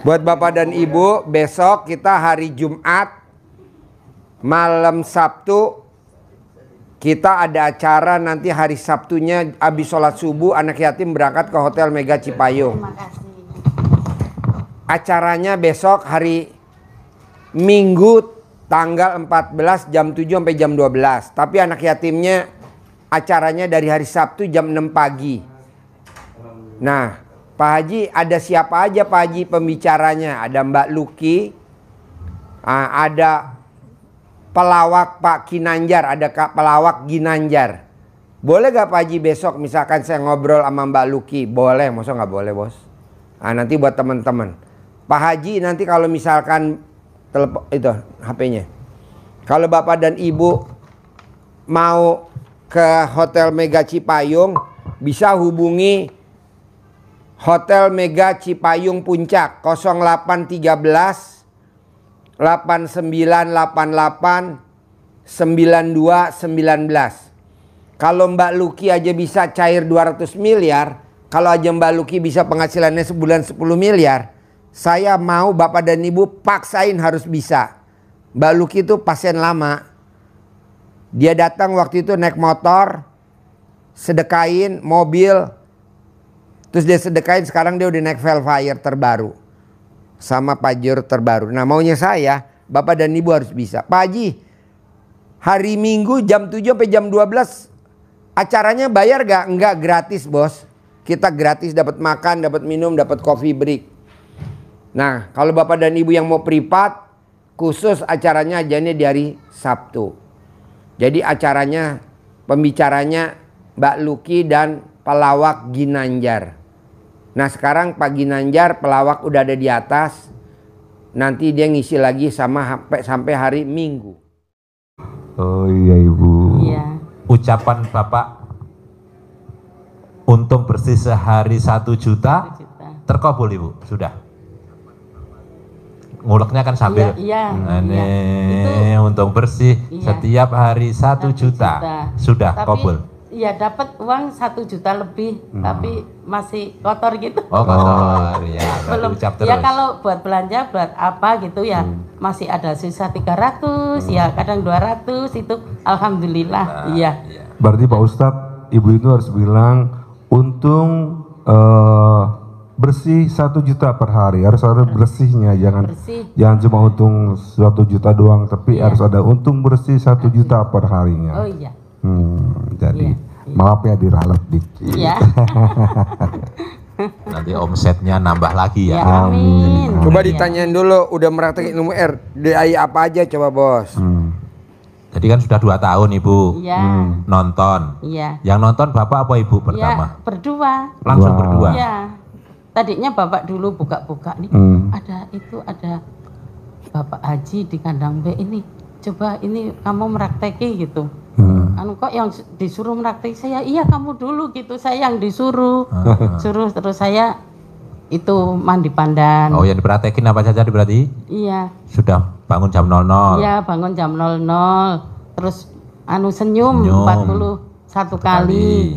Buat Bapak dan Ibu, besok kita hari Jumat, malam Sabtu, kita ada acara nanti hari Sabtunya habis sholat subuh anak yatim berangkat ke Hotel Mega Cipayung. Terima kasih. Acaranya besok hari Minggu tanggal 14 jam 7 sampai jam 12. Tapi anak yatimnya acaranya dari hari Sabtu jam 6 pagi. Nah, Pak Haji ada siapa aja Pak Haji pembicaranya? Ada Mbak Luki, ada pelawak Pak Kinanjar, ada Kak pelawak Ginanjar. Boleh gak Pak Haji besok misalkan saya ngobrol sama Mbak Luki? Boleh, masa nggak boleh bos? Nanti buat teman-teman. Pak Haji nanti kalau misalkan telepon itu HP-nya. Kalau Bapak dan Ibu mau ke Hotel Mega Cipayung bisa hubungi Hotel Mega Cipayung Puncak 0813 8988 9219. Kalau Mbak Luki aja bisa cair 200 miliar, kalau aja Mbak Luki bisa penghasilannya sebulan 10 miliar, saya mau Bapak dan Ibu paksain harus bisa. Mbak Luki itu pasien lama. Dia datang waktu itu naik motor, sedekain mobil, terus dia sedekain, sekarang dia udah naik Velfire terbaru sama Pajero terbaru. Nah maunya saya, Bapak dan Ibu harus bisa. Pak Haji, hari Minggu jam 7 sampai jam 12 acaranya bayar gak? Enggak, gratis bos. Kita gratis, dapat makan, dapat minum, dapat coffee break. Nah kalau Bapak dan Ibu yang mau privat, khusus acaranya ajannya di hari Sabtu. Jadi acaranya, pembicaranya Mbak Luki dan pelawak Ginanjar. Nah sekarang Pak Ginanjar pelawak udah ada di atas. Nanti dia ngisi lagi sampai hari Minggu. Oh iya Ibu. Iya. Ucapan Bapak untung bersih sehari 1 juta, 1 juta. terkabul Ibu, sudah. Nguleknya kan sambil Iya, ini untung bersih setiap hari 1 juta. Sudah tapi, kabul. Iya dapat uang 1 juta lebih, tapi masih kotor gitu. Oh kotor, ya Belum. ucap terus. Ya kalau buat belanja buat apa gitu ya masih ada sisa 300 ya kadang 200 itu alhamdulillah. Iya. Berarti Pak Ustadz, Ibu itu harus bilang untung bersih 1 juta per hari, harus ada bersihnya, Bersih. jangan cuma untung 1 juta doang, tapi harus ada untung bersih 1 juta per harinya. Oh iya. Jadi Iya. maaf ya diralat dikit. Iya. Nanti omsetnya nambah lagi ya. Ya, amin. Coba Iya. ditanyain dulu, udah meraktekin ilmu R, DAI apa aja coba bos? Jadi kan sudah 2 tahun Ibu Iya. nonton. Iya. Yang nonton Bapak apa Ibu pertama? Ya, berdua. Langsung Wow. berdua. Iya. Tadinya Bapak dulu buka-buka nih. Ada Bapak Haji di kandang B ini. Coba ini kamu meraktekin gitu. Anu kok yang disuruh meraktek saya, iya kamu dulu gitu, saya yang disuruh. Suruh terus saya itu mandi pandan. Oh yang dipraktekin apa saja berarti? Iya. Sudah bangun jam 00. Iya, bangun jam 00. Terus anu senyum 41 kali.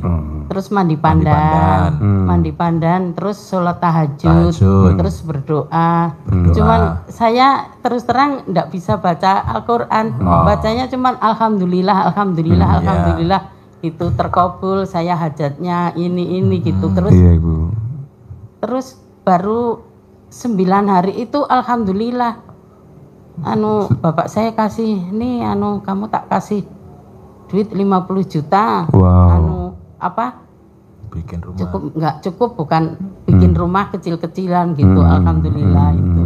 Terus mandi pandan. Mandi pandan, terus sholat tahajud. Terus berdoa. Cuman saya terus terang enggak bisa baca Al-Qur'an. Bacanya cuman alhamdulillah, alhamdulillah, alhamdulillah. Itu terkabul, saya hajatnya ini gitu. Terus Iya Ibu. terus baru 9 hari itu alhamdulillah anu bapak saya kasih nih anu kamu tak kasih duit 50 juta. Wow. Anu apa Bikin rumah. cukup nggak cukup bukan bikin rumah kecil-kecilan gitu. Alhamdulillah itu.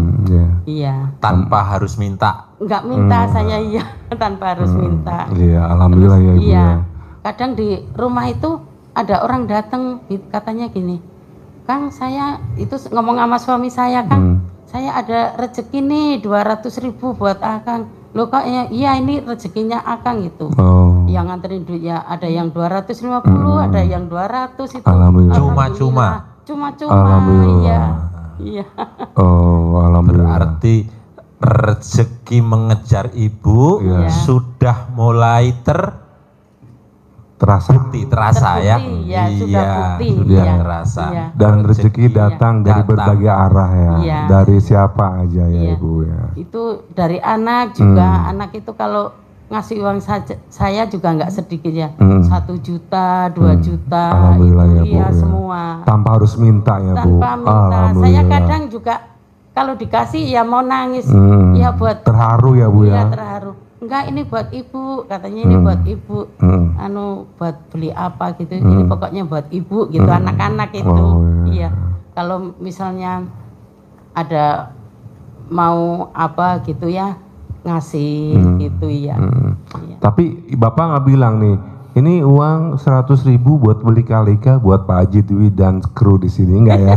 Iya. Tanpa harus minta. Nggak minta saya iya tanpa harus minta. Iya, alhamdulillah ya Ibu. Iya. Ya. Kadang di rumah itu ada orang datang katanya gini, Kang saya itu ngomong sama suami saya, Kang saya ada rezeki nih 200.000 buat Akang. Loh kok ya, iya ini rezekinya Akang gitu. Yang nganterin duitnya ada yang 250, ada yang 200 itu. Alhamdulillah. Cuma-cuma. Cuma-cuma. Alhamdulillah. Iya. Iya. Oh, alhamdulillah. Berarti rezeki mengejar Ibu Iya. sudah mulai terasa. terasa ya. Ya, sudah bukti. Sudah Iya, terasa. iya. Dan rezeki datang dari berbagai arah ya. Iya. Dari siapa aja ya Iya. Ibu ya. Itu dari anak juga. Anak itu kalau ngasih uang saja, saya juga nggak sedikit ya. 1 juta, 2 juta, Alhamdulillah itu ya, Bu, iya ya. semua. Tanpa harus minta ya Bu. Tanpa minta. Saya kadang juga kalau dikasih ya mau nangis. Ya buat terharu ya Bu iya, ya. terharu. Enggak, ini buat ibu, katanya ini buat ibu. Buat beli apa gitu. Ini pokoknya buat ibu gitu, anak-anak itu. Oh, iya. Kalau misalnya ada mau apa gitu ya, ngasih gitu ya. Iya. Tapi Bapak nggak bilang nih, ini uang 100.000 buat beli Kalika buat Pak Haji Dwi dan kru di sini enggak ya?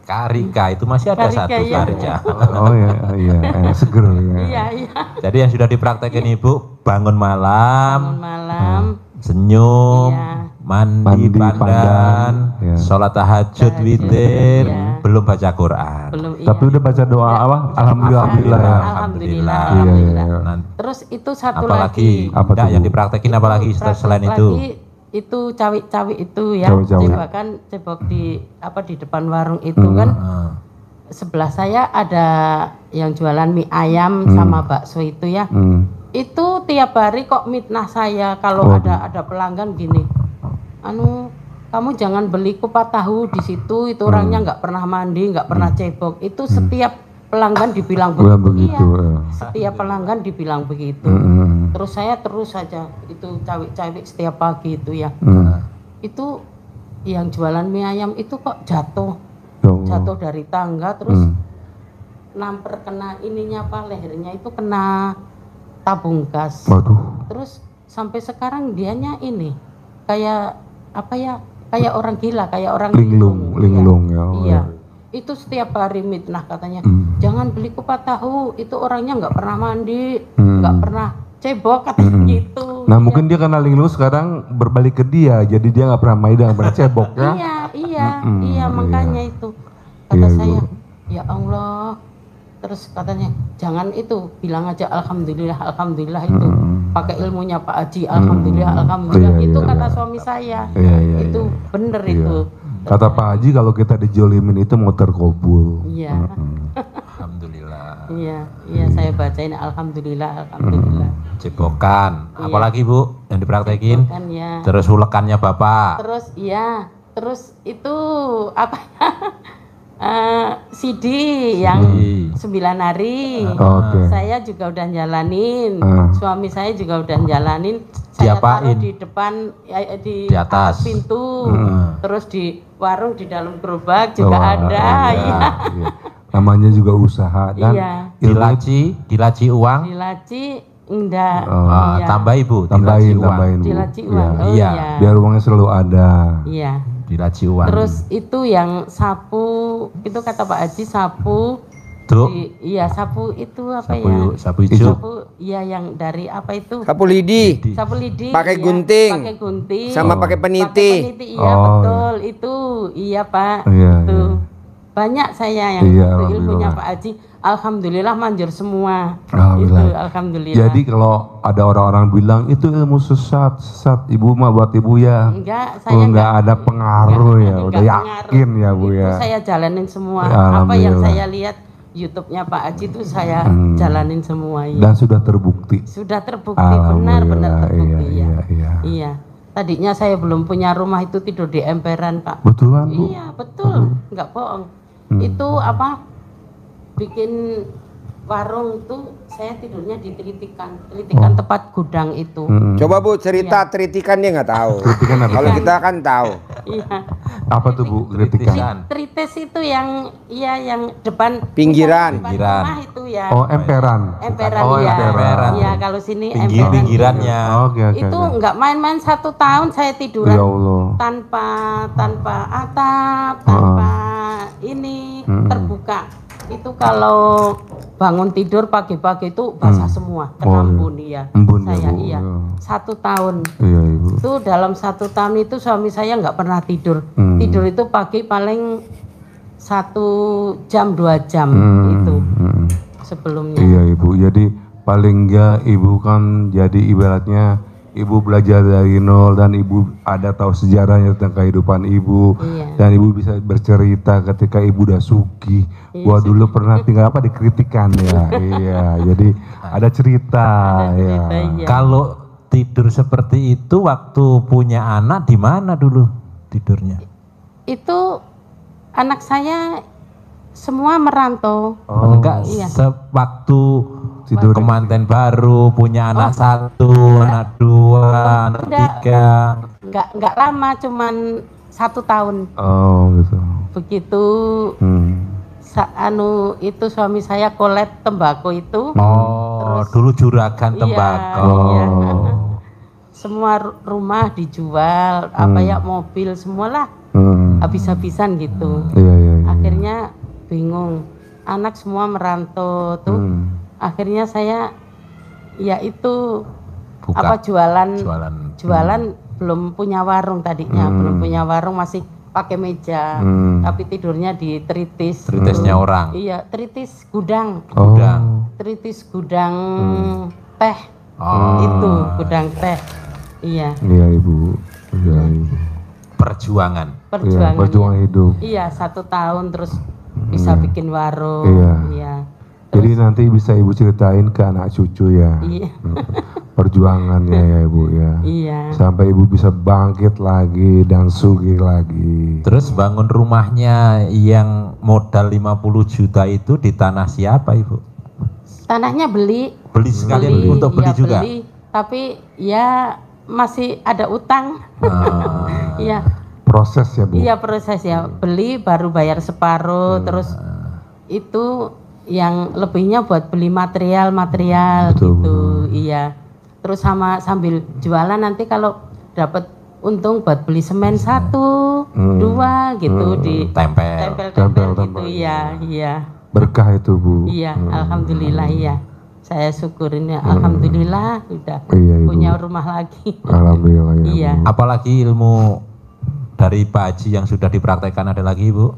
Karika itu masih ada Karika, satu ya. Karika. Oh iya, seger ya. Iya, iya. Jadi yang sudah dipraktekin Ibu, bangun malam, Malam. senyum, Iya. mandi pandan, ya. sholat tahajud, witir, iya. belum baca Quran. Belum iya. Tapi udah baca doa apa? Alhamdulillah ya. Alhamdulillah. Iya. Nanti, Terus itu satu apalagi, lagi. Apa enggak, tuh, yang Bu? dipraktekin apalagi selain Praktek itu? lagi, itu cawi-cawi itu ya. Cawi-cawi. Cebok di di depan warung itu kan. Sebelah saya ada yang jualan mie ayam sama bakso itu ya. Itu tiap hari kok mitnah saya kalau ada pelanggan gini. Kamu jangan beli kupat tahu di situ, itu orangnya nggak pernah mandi, nggak pernah cebok. Itu setiap pelanggan dibilang begitu. Iya. Setiap pelanggan dibilang begitu. Terus saya terus saja itu cawi-cawi setiap pagi itu ya. Itu yang jualan mie ayam itu kok jatuh dari tangga terus namper kena ininya lehernya itu kena tabung gas. Waduh. Terus sampai sekarang dianya ini kayak kayak orang gila, kayak orang linglung ya. Iya. Itu setiap hari mitnah katanya. Jangan beli kupat tahu, itu orangnya nggak pernah mandi, nggak pernah cebok katanya gitu. Nah mungkin dia karena linglung sekarang berbalik ke dia, jadi dia nggak pernah mandi, nggak pernah cebok ya. Iya, makanya itu kata saya, ya Allah. Terus katanya jangan itu, bilang aja alhamdulillah itu. Pakai ilmunya Pak Haji, alhamdulillah itu kata suami saya. Itu bener itu. Kata Pak Haji kalau kita dijolimin itu mau terkabul. Iya. Alhamdulillah. Iya, saya bacain alhamdulillah. Cebokan, apalagi Bu yang dipraktekin? Cebokan, ya. Terus ulekannya Bapak. Terus itu apa ya? CD yang 9 hari. Saya juga udah jalanin. Suami saya juga udah jalanin. Saya taruh di depan di atas pintu. Terus di warung di dalam gerobak juga ada. Iya. Namanya juga usaha dan dilaci uang. Dilaci enggak. Tambah Ibu, tambahin dilaci uang. Iya. Biar uangnya selalu ada. Iya. Dilaci uang. Terus itu yang sapu, itu kata Pak Haji sapu. Sapu itu apa ya? Sapu hijau. Iya yang dari apa itu? Sapu lidi. Sapu lidi. Pakai gunting. Sama pakai peniti. Iya betul itu. Iya Pak. Itu. Banyak saya yang itu ilmunya Pak Haji. Alhamdulillah manjur semua. Alhamdulillah. Jadi kalau ada orang-orang bilang itu ilmu sesat Ibu mah buat Ibu ya. Enggak, saya enggak ada pengaruh ya. Udah yakin ya Bu ya. Itu saya jalanin semua. Apa yang saya lihat YouTube-nya Pak Haji itu saya jalanin semua. Dan sudah terbukti. Benar-benar terbukti Iya. Tadinya saya belum punya rumah itu tidur di emperan Pak. Betulan Bu? Iya betul, nggak bohong. Itu bikin warung tuh saya tidurnya di Tritikan tempat gudang itu. Coba Bu cerita Tritikan, dia nggak tahu. Tritikan apa? Kalau kita kan tahu. Iya. Apa tuh Bu Tritikan? Trites itu yang depan pinggiran. Rumah itu ya. Oh emperan. Emperan ya. Emperan. Iya kalau sini emperan. Pinggirannya. Oke. Itu nggak main-main 1 tahun saya tiduran. Ya Allah. Tanpa atap, tanpa ini terbuka. Itu kalau bangun tidur pagi-pagi itu basah semua, kena embun ya. Embun saya ya, Bu. 1 tahun. Iya Ibu. Itu dalam 1 tahun itu suami saya nggak pernah tidur. Tidur itu pagi paling 1 jam 2 jam itu sebelumnya. Iya Ibu. Jadi paling enggak ibu kan jadi ibaratnya ibu belajar dari nol dan ibu ada tahu sejarahnya tentang kehidupan ibu. Iya. Dan ibu bisa bercerita ketika ibu udah sugih. Iya, Gua dulu pernah tinggal apa dikritikan ya. Iya, jadi ada cerita, ya. Iya. Kalau tidur seperti itu waktu punya anak di mana dulu tidurnya? Itu anak saya semua merantau. Oh, Enggak, iya. sewaktu tidur. kemanten baru punya anak satu, anak dua, anak Enggak. tiga. Nggak lama, cuman 1 tahun. Oh, gitu. Begitu itu suami saya kolet tembakau itu. Oh, Terus- dulu juragan tembakau. Iya. Semua rumah dijual, apa ya, mobil semualah habis-habisan gitu. Iya, iya, iya. Akhirnya bingung, anak semua merantau tuh. Akhirnya saya ya itu Buka. apa jualan Jualan. belum punya warung tadinya, belum punya warung, masih pakai meja, tapi tidurnya di tritis. Tritisnya orang. Iya, tritis gudang, Oh. tritis gudang teh. Oh. Itu gudang teh. Iya, Iya, ibu. Iya, ibu. Perjuangan. Iya, perjuangan. perjuangan hidup. Iya, 1 tahun terus bisa bikin warung. Iya. Iya. Jadi nanti bisa ibu ceritain ke anak cucu ya. Iya. Perjuangannya ya ibu ya. Iya. Sampai ibu bisa bangkit lagi dan sugih lagi. Terus bangun rumahnya yang modal 50 juta itu di tanah siapa ibu? Tanahnya beli. Beli sekalian untuk beli iya, juga? beli, tapi ya masih ada utang. Iya. Proses ya bu. Iya, proses ya. Beli baru bayar separuh, terus itu yang lebihnya buat beli material Betul, gitu. Iya. Terus sambil jualan nanti kalau dapat untung buat beli semen 1, 2 gitu di Tempel. tempel gitu. Tempel. Iya, iya. Berkah itu bu. Iya, alhamdulillah iya. Saya syukurin ya, alhamdulillah udah Iya, Ibu. punya rumah lagi. Alhamdulillah ya. Iya. Bu. Apalagi ilmu dari Pak Haji yang sudah dipraktekkan ada lagi ibu?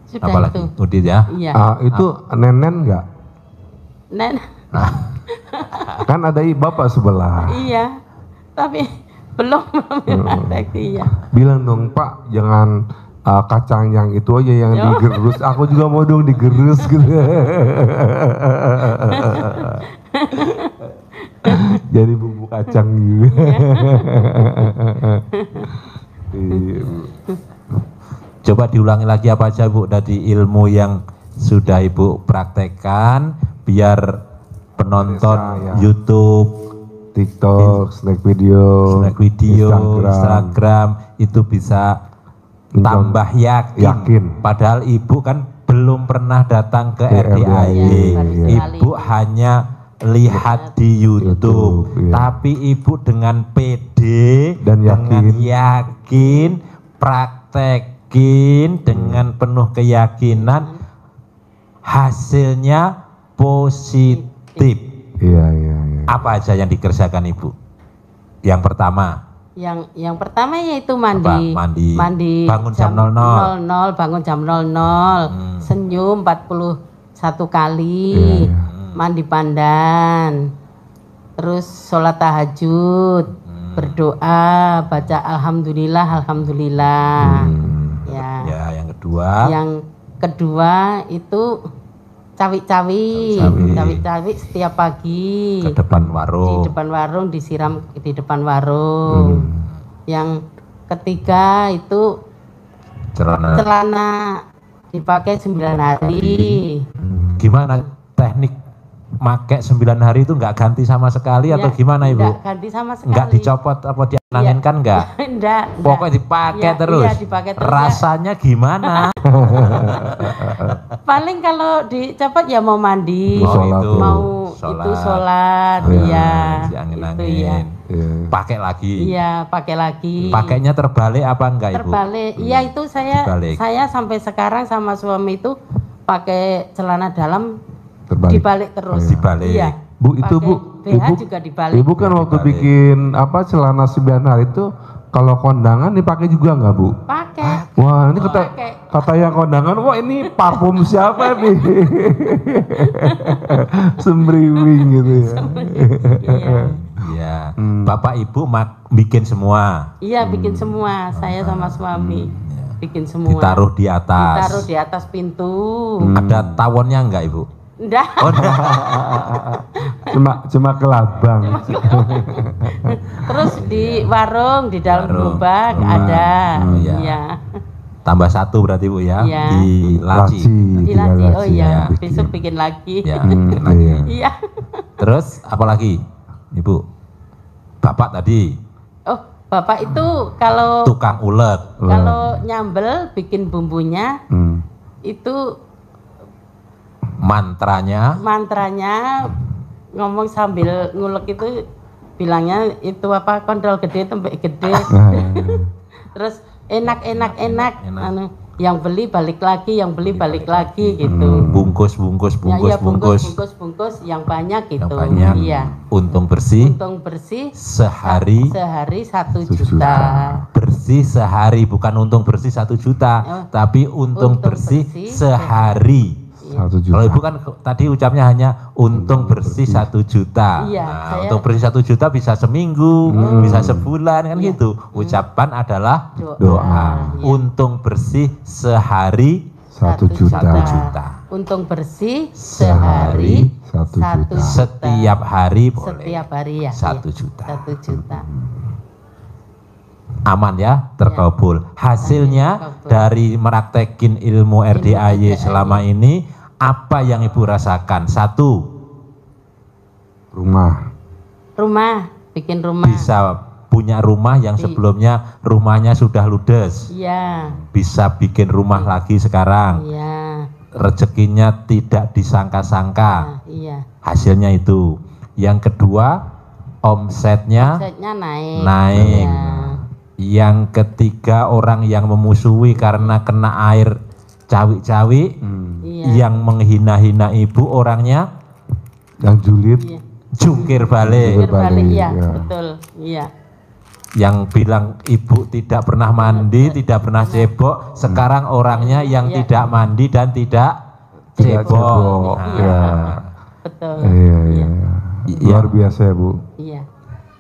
Sudah Apalagi itu. Udit ya? Iya. Itu nenen nggak? Nen, Kan ada bapak sebelah. iya. Tapi belum ada iya. Bilang dong Pak, jangan kacang yang itu aja yang Yo. digerus. Aku juga mau dong digerus gitu. Jadi bumbu kacang gitu. Iya, Bu. Coba diulangi lagi apa aja Bu dari ilmu yang sudah Ibu praktekkan biar penonton Pemirsa, ya. YouTube, TikTok, snack video, Instagram itu bisa tambah yakin. Padahal Ibu kan belum pernah datang ke RDIY. Iya, baru sekali. Ibu hanya lihat di YouTube, iya. tapi Ibu dengan pede Dan dengan yakin. yakin praktekin dengan penuh keyakinan hasilnya positif. Iya, iya, iya. Apa aja yang dikerjakan Ibu? Yang pertama, Yang pertama yaitu mandi. Apa? Mandi. Bangun jam 00. 00, bangun jam 00. Senyum 41 kali. Iya, iya. Mandi pandan. Terus sholat tahajud. Berdoa, baca alhamdulillah, alhamdulillah. Ya. ya yang kedua, Yang kedua itu cawi-cawi. Cawi-cawi setiap pagi. ke depan Di warung. depan warung, disiram di depan warung. Yang ketiga itu celana dipakai 9 hari. Gimana teknik make 9 hari itu nggak ganti sama sekali atau Ya, gimana Ibu? Enggak ganti sama sekali. Nggak dicopot apa dianangin kan nggak? Enggak. Pokoknya dipakai Iya, terus. iya, dipakai terus, ya. Rasanya gimana? Paling kalau dicopot ya mau mandi, Sholat itu. tuh. mau Sholat. itu sholat, Iya, iya. Diangin-angin. Itu ya. Iya. Pakai lagi. Iya, pakai lagi. Pakainya terbalik apa enggak Ibu? Terbalik. Iya, itu Dibalik. saya sampai sekarang sama suami itu pakai celana dalam Terbalik. dibalik terus. Dibalik. Iya. Bu, itu Pakai Bu, BH Ibu juga dibalik. Ibu kan waktu Dibalik. bikin apa celana 9 hari itu Kalau kondangan dipakai juga nggak Bu? Pakai. Wah, ini Pakai. kata yang kondangan, wah ini parfum siapa nih? Sembriwing gitu ya. Iya. Iya. Bapak Ibu bikin semua. Iya, bikin semua. Saya sama suami bikin semua. Ditaruh di atas. Ditaruh di atas pintu. Ada tawonnya enggak Ibu? Enggak. Oh, enggak. Cuma kelabang. Terus di warung, di dalam Warung. gerobak ada. Iya. Iya. Tambah satu berarti Bu ya, Iya. di laci. Di laci. Oh iya, bikin. besok bikin lagi. Ya, Iya. Iya. Terus apa lagi Ibu? Bapak tadi Oh, Bapak itu kalau tukang ulet. nyambel bikin bumbunya itu Mantranya mantranya ngomong sambil ngulek itu bilangnya itu apa kontrol gede tempe gede. Terus enak. Anu, yang beli balik lagi, yang beli balik lagi gitu. bungkus Ya, bungkus yang banyak gitu. yang banyak. Iya. Untung bersih Untung bersih sehari 1 juta. bersih sehari, bukan untung bersih 1 juta, tapi untung bersih sehari. 1 juta. Kalau Ibu kan tadi ucapnya hanya untung bersih 1 juta. Iya, Nah, saya- untung bersih 1 juta bisa seminggu, bisa sebulan kan gitu. Ucapan adalah Doa. Iya. untung bersih sehari 1 juta. 1 juta. Untung bersih sehari 1 juta. Setiap hari boleh. Setiap hari ya. 1 juta. 1 juta. Aman ya, terkabul. Hasilnya Terkabul. dari meraktekin ilmu RDAY RDAY. selama ini, apa yang Ibu rasakan? 1, Rumah, bikin rumah. bisa punya rumah yang sebelumnya rumahnya sudah ludes. Iya. Bisa bikin rumah lagi sekarang. Iya. Rezekinya tidak disangka-sangka. Iya. Hasilnya itu. Yang kedua, omsetnya Omsetnya naik. naik. Iya. Yang ketiga, orang yang memusuhi karena kena air cawi-cawi, Iya. yang menghina-hina Ibu orangnya Yang julid. Iya. jungkir balik. Jungkir balik, iya, ya. betul. Iya. Yang bilang Ibu tidak pernah mandi, tidak pernah cebok, sekarang orangnya yang Iya. tidak mandi dan tidak Tidak cebok. cebok. Nah, Ya. Betul. Iya, iya. Iya. Luar biasa ya Bu. Iya.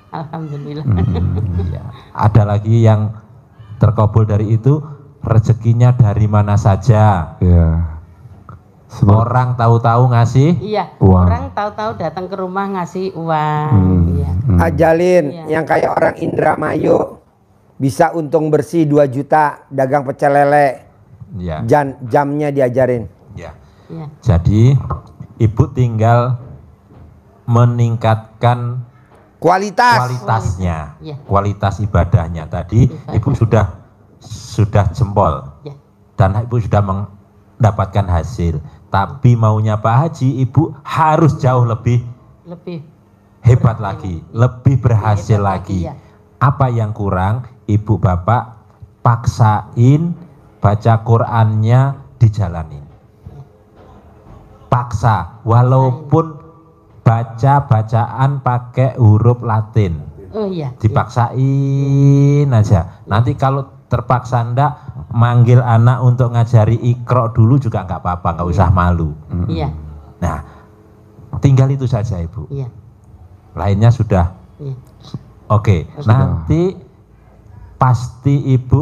Alhamdulillah. iya. Ada lagi yang terkabul dari itu, rezekinya dari mana saja. Ya. Orang tahu-tahu ngasih. Iya. Uang. Orang tahu-tahu datang ke rumah ngasih uang. Iya. Ajalin Iya. yang kayak orang Indramayu bisa untung bersih 2 juta dagang pecel lele. Ya. Jamnya diajarin. Ya. Iya. Jadi Ibu tinggal meningkatkan kualitasnya, Iya. kualitas ibadahnya. Tadi Ibu sudah jempol Iya. dan Ibu sudah mendapatkan hasil. Tapi maunya Pak Haji, Ibu harus jauh lebih Lebih hebat lagi, lebih berhasil hebat lagi. lagi, ya. Apa yang kurang? Ibu Bapak paksain baca Qur'annya dijalanin. Paksa, walaupun bacaan pakai huruf Latin, Oh iya. dipaksain aja. Nanti kalau terpaksa ndak, manggil anak untuk ngajari Iqra dulu juga nggak apa-apa, nggak usah malu. Iya. Nah, tinggal itu saja Ibu. Iya. Lainnya sudah Iya. oke. Nanti pasti Ibu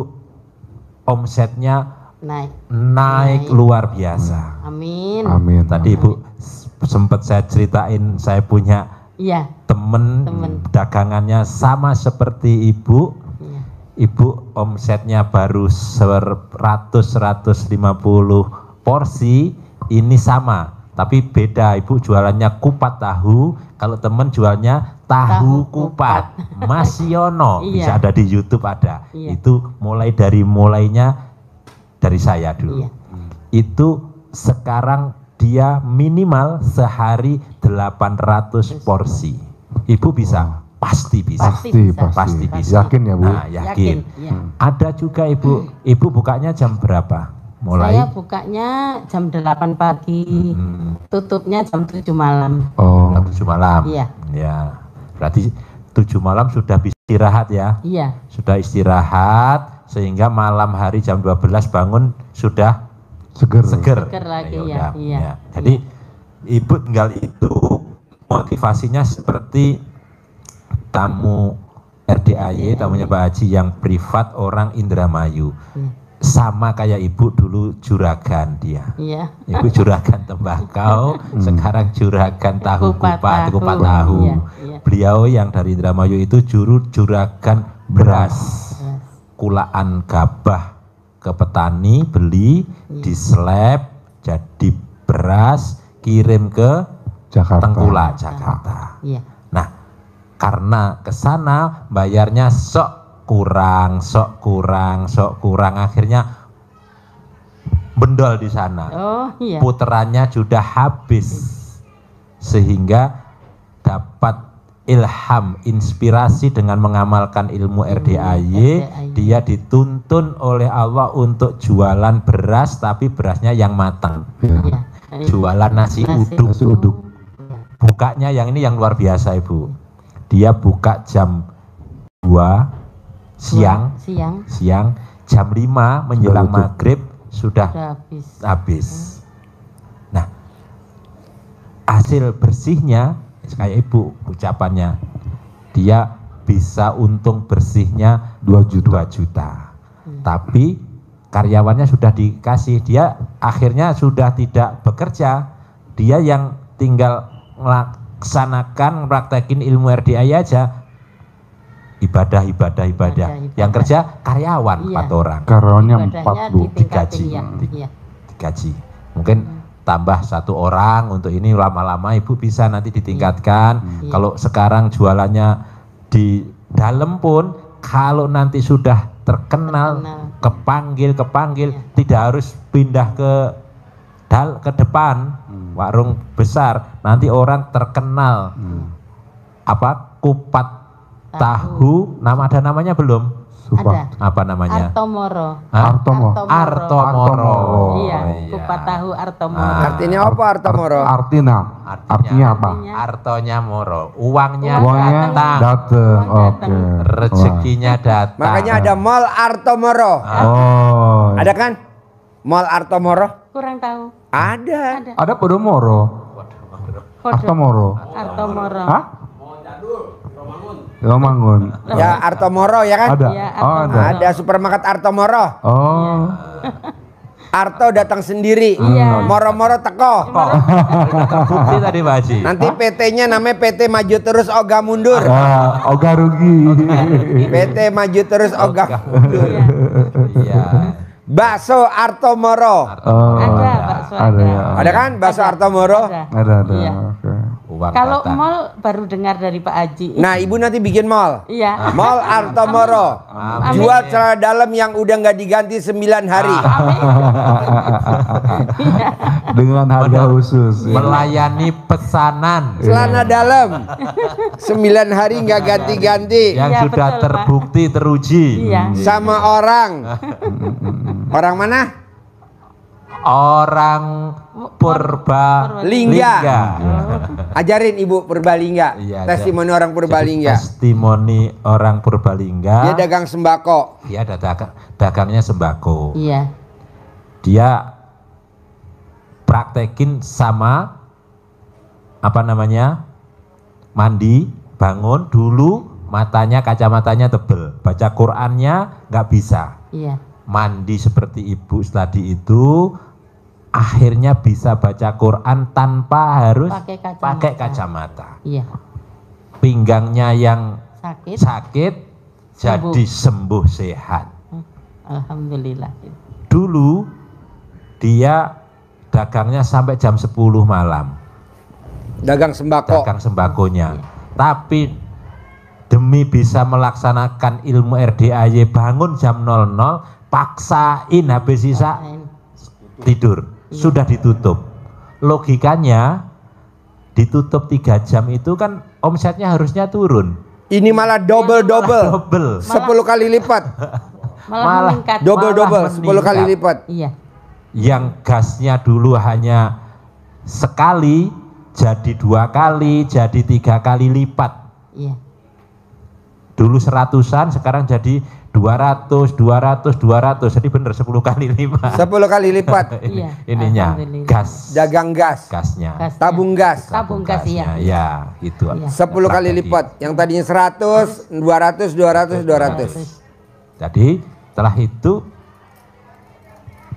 omsetnya naik luar biasa. Amin. Amin. Tadi Ibu sempat saya ceritain, saya punya Iya. temen dagangannya sama seperti Ibu. Iya. Ibu omsetnya baru 100-150 porsi, ini sama. Tapi beda, Ibu jualannya kupat tahu, kalau temen jualnya tahu Tahu kupat. Mas Yono, Iya. bisa ada di YouTube ada. Iya. Itu mulainya dari saya dulu. Iya. Itu sekarang dia minimal sehari 800 porsi. Ibu bisa? Pasti bisa. Pasti bisa. Yakin ya Bu? Nah, yakin. Iya. Ada juga Ibu bukanya jam berapa? Mulai? Saya bukanya jam 8 pagi, tutupnya jam 7 malam. Oh. Jam 7 malam. Iya. Ya. Berarti 7 malam sudah bisa istirahat ya. Iya. Sudah istirahat sehingga malam hari jam 12 bangun sudah Seger. Seger lagi, Ya, iya. ya. Jadi ibu tinggal itu motivasinya seperti tamu RDAY, tamunya Pak Haji yang privat orang Indramayu. Iya. Sama kayak ibu dulu juragan dia. Iya. Ibu juragan tembakau, sekarang juragan tahu kupat tahu. Iya, iya. Beliau yang dari Indramayu itu juragan beras. Kulaan gabah ke petani, beli, dislep, jadi beras, kirim ke Jakarta. Tengkulak, Jakarta. Iya. Nah, karena ke sana bayarnya sok kurang, akhirnya bendol di sana. Oh, iya. Puterannya sudah habis, sehingga dapat ilham, inspirasi dengan mengamalkan ilmu RDAY. Dia dituntun oleh Allah untuk jualan beras, tapi berasnya yang matang. Iya. Jualan nasi uduk. Nasi uduk. Bukanya yang ini yang luar biasa, Ibu. Dia buka jam 2 siang, jam 5 menjelang maghrib sudah habis. Nah, hasil bersihnya kayak ibu ucapannya, dia bisa untung bersihnya 2 juta. Tapi karyawannya sudah dikasih, dia akhirnya sudah tidak bekerja, dia yang tinggal melaksanakan, praktekin ilmu RDAY aja. Ibadah. Yang kerja karyawan 4 orang. Karyawannya 4 Bu. Digaji. Mungkin tambah 1 orang untuk ini, lama-lama ibu bisa nanti ditingkatkan. Kalau sekarang jualannya di dalam pun, kalau nanti sudah terkenal, kepanggil, tidak harus pindah ke depan warung besar. Nanti orang terkenal. Kupat tahu, ada namanya belum? Ada. Apa namanya? Artomoro. Artomoro. Iya, kupat tahu Artomoro. Artinya apa Artomoro? Artinya apa? Artonya moro, uangnya Uangnya datang. Oke. Rezekinya datang. Makanya ada Mall Artomoro. Oh. Ada kan? Mall Artomoro? Kurang tahu. Ada. Ada Podomoro. Artomoro. Artomoro. Hah? Romangun. Ya Artomoro ya kan? Ada. Iya, Oh, ada. Ada supermarket Artomoro. Oh. Arto datang sendiri. Iya. Moro-moro teko. Bukti tadi Pak Haji. Nanti PT-nya namanya PT Maju Terus Oga Mundur. Oga rugi. PT Maju Terus Oga Mundur. Iya. Bakso Artomoro. Oh. Ada bakso Ada ya. Ada kan bakso Artomoro? Ada. Iya. Oke. Uang Kalau datang. mall baru dengar dari Pak Haji. Nah, ibu nanti bikin mall. Iya. Mall Artomoro. Amin. Jual celana dalam yang udah nggak diganti 9 hari. Dengan harga khusus. Ya. Melayani pesanan Celana dalam 9 hari nggak ganti-ganti. yang Iya, sudah betul, Pak. terbukti teruji. Iya. Sama orang. Orang mana? Orang Purbalingga. Ajarin ibu Purbalingga. Iya, Testimoni orang Purbalingga. Testimoni orang Purbalingga. Dia dagang sembako. Dia ada dagangnya sembako. Iya. Dia praktekin sama mandi, bangun dulu matanya, kacamatanya tebel, baca Qur'annya nggak bisa. Iya. Mandi seperti ibu tadi itu, akhirnya bisa baca Quran tanpa harus pakai kacamata. Iya. Pinggangnya yang Sakit. jadi sembuh sehat. Alhamdulillah. Dulu dia dagangnya sampai jam 10 malam. Dagang sembako. Dagang sembakonya. Tapi demi bisa melaksanakan ilmu RDAY bangun jam 00, paksain habis sisa tidur. Sudah ditutup. Logikanya ditutup 3 jam itu kan omsetnya harusnya turun. Ini malah double. Double. 10 kali lipat. Malah meningkat. Double Malah 10 kali meningkat. lipat. Iya. Yang gasnya dulu hanya sekali jadi 2 kali, jadi 3 kali lipat. Iya. Dulu 100-an, sekarang jadi 200, 200, 200. Jadi bener 10 kali lipat. 10 kali lipat. Iya, Ininya alhamdulillah. gas, Dagang gas, gasnya. Gasnya. tabung gas. Tabung gas, iya. Ya, itu. Iya. 10 kali lipat. Yang tadinya 100, 200, 200, 200. Jadi setelah itu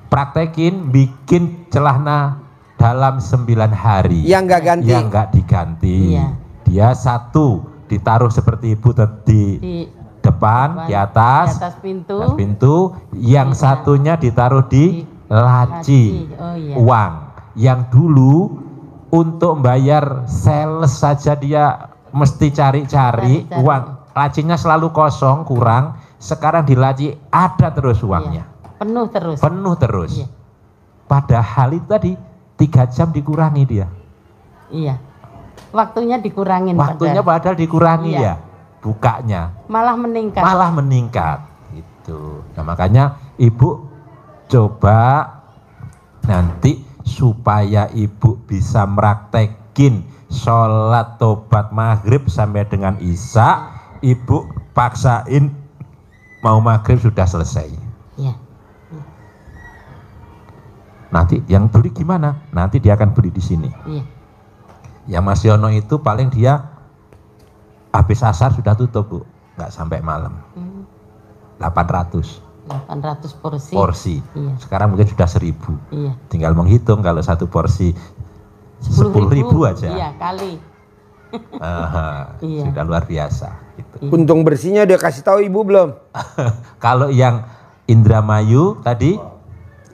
praktekin bikin celana dalam 9 hari. Yang nggak ganti. Yang nggak diganti. Iya. Dia satu ditaruh seperti ibu tadi Di depan, di atas pintu. atas pintu. Yang satunya ditaruh di laci. Oh iya. Uang. Yang dulu untuk bayar sales saja dia mesti cari-cari Cari-cari. uang. Lacinya selalu kosong, kurang. Sekarang di laci ada terus uangnya. Iya. Penuh terus. Penuh terus. Iya. Padahal itu tadi 3 jam dikurangi dia. Iya. Waktunya dikurangin. Waktunya padahal dikurangi Iya. ya. Bukanya malah meningkat. malah meningkat. Gitu. Nah makanya ibu coba nanti supaya ibu bisa meraktekin sholat tobat maghrib sampai dengan isya, ibu paksain mau maghrib sudah selesai. Iya. Nanti yang beli gimana? Nanti dia akan beli di sini. Iya. Ya Mas Yono itu paling dia habis asar sudah tutup Bu, nggak sampai malam. 800 800 porsi. porsi. Iya. Sekarang mungkin sudah 1000. Iya. Tinggal menghitung kalau satu porsi 10.000 aja. Iya, kali. Aha, Iya. sudah luar biasa. Gitu. Untung bersihnya udah kasih tahu ibu belum? Kalau yang Indramayu tadi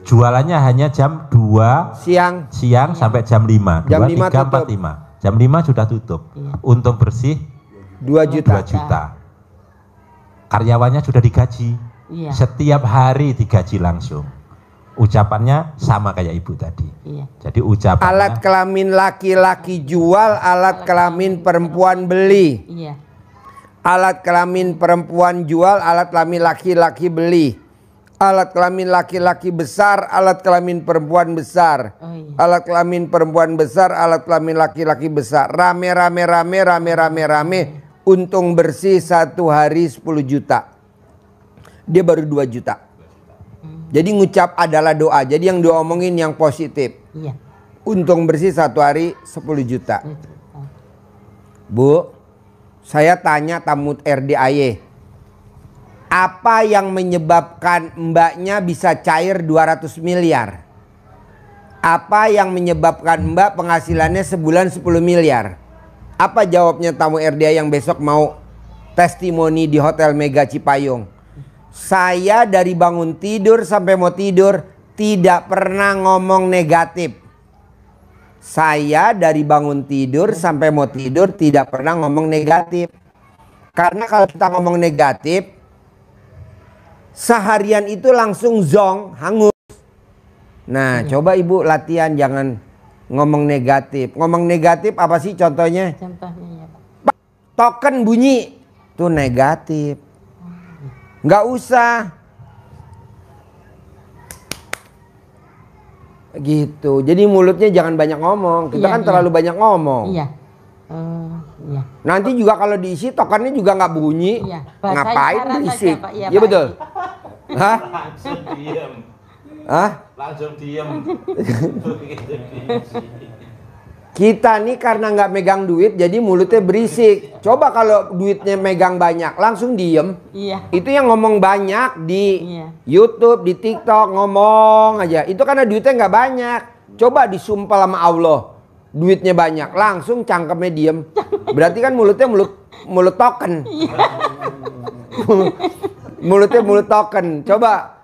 jualannya hanya jam 2 Siang. siang sampai jam 5. Jam 2, 5 3, 4, tutup. 5. Jam 5 sudah tutup. Iya. Untung bersih 2 juta. 2 juta. Karyawannya sudah digaji. Iya. Setiap hari digaji langsung. Ucapannya sama kayak ibu tadi. Iya. Jadi ucapannya Alat kelamin laki-laki jual, alat kelamin perempuan beli. Iya. Alat kelamin perempuan jual, alat kelamin laki-laki beli. Alat kelamin laki-laki besar, alat kelamin perempuan besar. Oh iya. Alat kelamin perempuan besar, alat kelamin laki-laki besar. Rame. Untung bersih 1 hari 10 juta. Dia baru 2 juta. Jadi ngucap adalah doa. Jadi yang diomongin yang positif. Iya. Untung bersih 1 hari 10 juta. Bu, saya tanya tamu RDAY. Apa yang menyebabkan mbaknya bisa cair 200 miliar? Apa yang menyebabkan mbak penghasilannya sebulan 10 miliar? Apa jawabnya tamu RDA yang besok mau testimoni di Hotel Mega Cipayung? Saya dari bangun tidur sampai mau tidur tidak pernah ngomong negatif. Saya dari bangun tidur sampai mau tidur tidak pernah ngomong negatif. Karena kalau kita ngomong negatif, seharian itu langsung zong, hangus. Nah, coba ibu latihan jangan ngomong negatif. Ngomong negatif apa sih contohnya? Contohnya ya Pak. Token bunyi, itu negatif. Nggak usah. Gitu. Jadi mulutnya jangan banyak ngomong. Kita Iya, kan iya. terlalu banyak ngomong. Iya. Iya. Nanti juga kalau diisi tokennya juga nggak bunyi. Iya. Bahasa Ngapain isyarat berisik? saja, Pak. Iya, Iya Pak. betul. Hah? langsung diem. Hah? Langsung diem. Kita nih karena nggak megang duit jadi mulutnya berisik. Coba kalau duitnya megang banyak langsung diem. Iya. Itu yang ngomong banyak di Iya. YouTube, di TikTok ngomong aja. Itu karena duitnya nggak banyak. Coba disumpah sama Allah, duitnya banyak, langsung cangkemnya diem. Berarti kan mulutnya mulut token. Mulutnya mulut token. Coba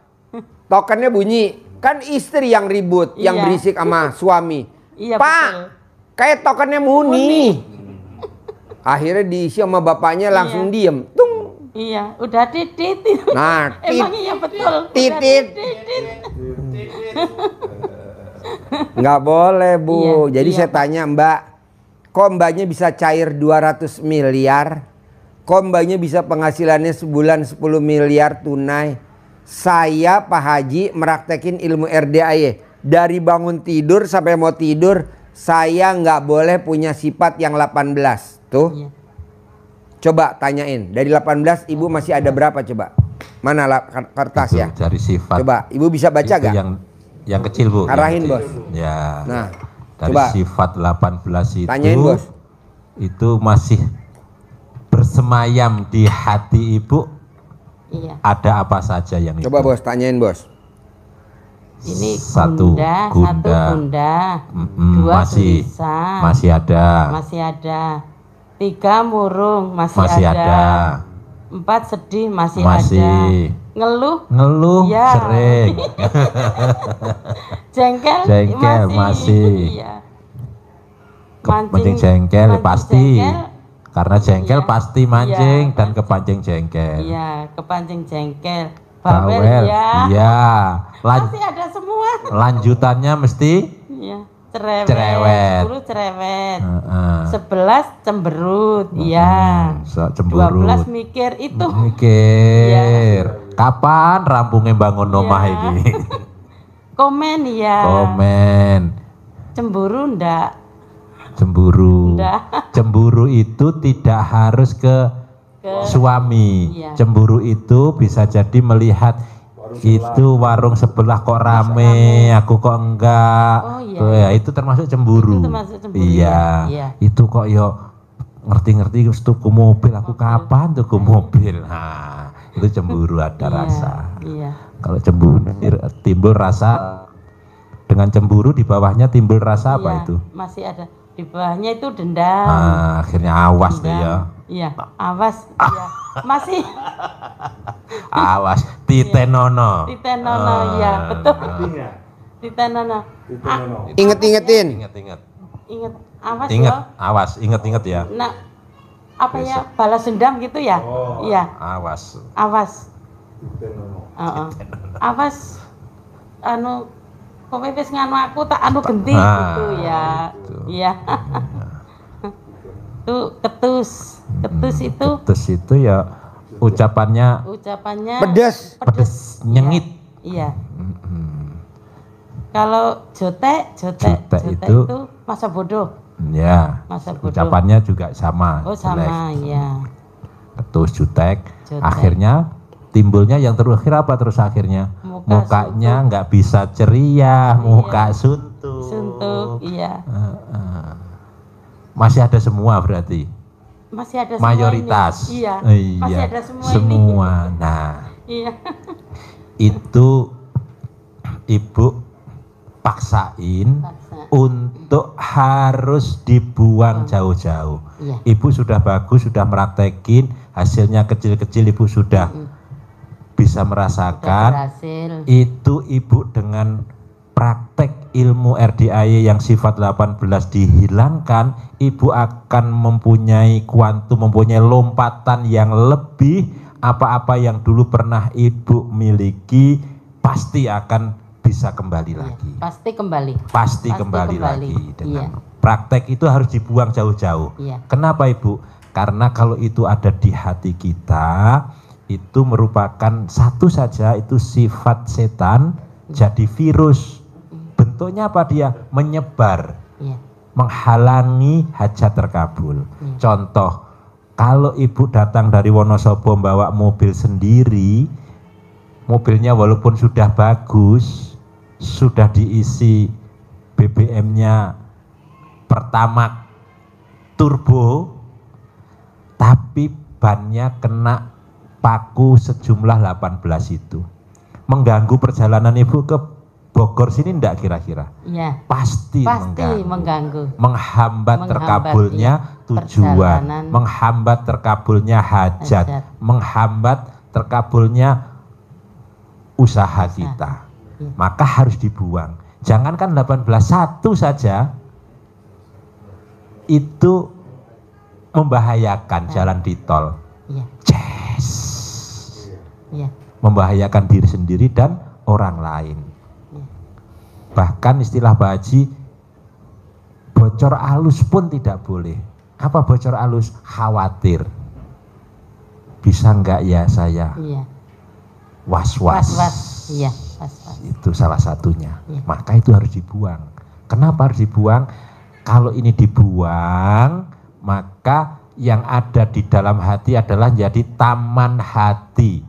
tokennya bunyi. Kan istri yang ribut, yang Iya. berisik sama suami. Iya, Pak, betul. kayak tokennya muni. Akhirnya diisi sama bapaknya langsung diem. Tung. Iya, udah titit. Nah, Emang iya betul. Udah titit. titit. Nggak boleh Bu. Iya, Jadi iya. saya tanya Mbak, kok mbaknya bisa cair 200 miliar? Kok mbaknya bisa penghasilannya sebulan 10 miliar tunai? Saya Pak Haji meraktekin ilmu RDAY. Dari bangun tidur sampai mau tidur, saya nggak boleh punya sifat yang 18. Tuh. Iya. Coba tanyain, dari 18 ibu masih ada berapa coba? Mana kertas Itu ya? dari sifat. Coba, ibu bisa baca Itu gak? yang kecil Bu. Arahin yang kecil. bos. Ya. Nah, dari coba. sifat 18 itu. Tanyain bos. Itu masih bersemayam di hati ibu. Iya. Ada apa saja yang Coba itu? bos, tanyain bos. Ini Satu gunda, gunda. 2 masih gelisah, masih ada. masih ada. 3 murung, masih ada. 4 sedih, masih Masih. ada. Ngeluh, Ngeluh Ya. sering. jengkel, masih. Iya. Mancing jengkel mancing pasti. jengkel, Karena jengkel Iya. pasti mancing Iya, dan kepancing jengkel. iya, kepancing jengkel. Bawel, Bawel, ya. iya. Masih ada semua. Lanjutannya mesti Iya. Cerewet. Cerewet. 10 cerewet. Heeh. 11 cemberut. Iya. Cemburut. 12 mikir itu. Mikir. Kapan rampungnya bangun omah Iya. iki? Komen ya. Komen. Cemburu ndak? Cemburu. Ndak. Cemburu itu tidak harus ke suami. Iya. Cemburu itu bisa jadi melihat itu warung sebelah kok rame, aku kok enggak. Oh, iya. Tuh, ya, itu termasuk cemburu. Itu termasuk cemburu, Iya. iya. Itu kok yo ngerti-ngerti terus tuku mobil, aku kapan tuku mobil. Nah, itu cemburu ada Iya, rasa. Iya. Kalau cemburu timbul rasa, dengan cemburu di bawahnya timbul rasa apa Iya, itu? Masih ada. Di bawahnya itu dendam. Nah, akhirnya awas deh ya. Iya, awas. Iya. Masih Awas, titenono. Titenono, iya, betul. Titenono. Inget-ingetin. Ingat-ingat. Ingat, awas Ingat, loh. awas, ingat-ingat ya. Nah, apa ya? Balas dendam gitu ya? Iya, Awas. awas. Awas. Anu, kowe wis nganu aku tak anu genti Nah, gitu ya. gitu. Iya. Tuh ketus. Ketus itu Terus itu ya ucapannya ucapannya Pedes. pedes, nyengit. Iya. Kalau jotek Jotek itu itu masa bodoh. Ya, Masa bodoh. ucapannya juga sama. Oh, jelek. sama ya. Ketus, jutek. Jutek. Akhirnya timbulnya yang terakhir apa terus akhirnya? Mukanya nggak bisa ceria, muka suntuk. Suntuk, iya. Masih ada semua berarti. Masih ada semua Mayoritas. ini. Iya. Masih ada semua, semua. Nah, ini. Iya. itu ibu paksain Paksa. untuk harus dibuang jauh-jauh. Iya. Ibu sudah bagus, sudah meraktekin, hasilnya kecil-kecil ibu sudah bisa merasakan. Berhasil. Itu ibu dengan praktek ilmu RDAY yang sifat 18 dihilangkan, ibu akan mempunyai kuantum, mempunyai lompatan yang lebih. Apa-apa yang dulu pernah ibu miliki pasti akan bisa kembali lagi. Pasti kembali. Pasti kembali lagi. Iya. Dengan praktek itu harus dibuang jauh-jauh. Iya. Kenapa ibu? Karena kalau itu ada di hati kita, itu merupakan satu saja, itu sifat setan jadi virus. Bentuknya apa dia? Menyebar, Iya. menghalangi hajat terkabul. Iya. Contoh, kalau ibu datang dari Wonosobo bawa mobil sendiri, mobilnya walaupun sudah bagus, sudah diisi BBM-nya Pertamax turbo, tapi bannya kena paku sejumlah 18 itu. Mengganggu perjalanan ibu ke Bogor sini enggak kira-kira? Iya. Pasti mengganggu. Menghambat terkabulnya iya, tujuan, perjalanan. menghambat terkabulnya hajat, Hajat. menghambat terkabulnya usaha kita. Iya. Maka harus dibuang. Jangankan 18, satu saja itu membahayakan jalan di tol. Iya. Ces. Iya. Membahayakan diri sendiri dan orang lain. Bahkan istilah Pak Haji, bocor alus pun tidak boleh. Apa bocor alus? Khawatir. Bisa enggak ya saya? Iya. Was-was. Was-was. Iya, was-was. Itu salah satunya. Iya. Maka itu harus dibuang. Kenapa harus dibuang? Kalau ini dibuang, maka yang ada di dalam hati adalah jadi taman hati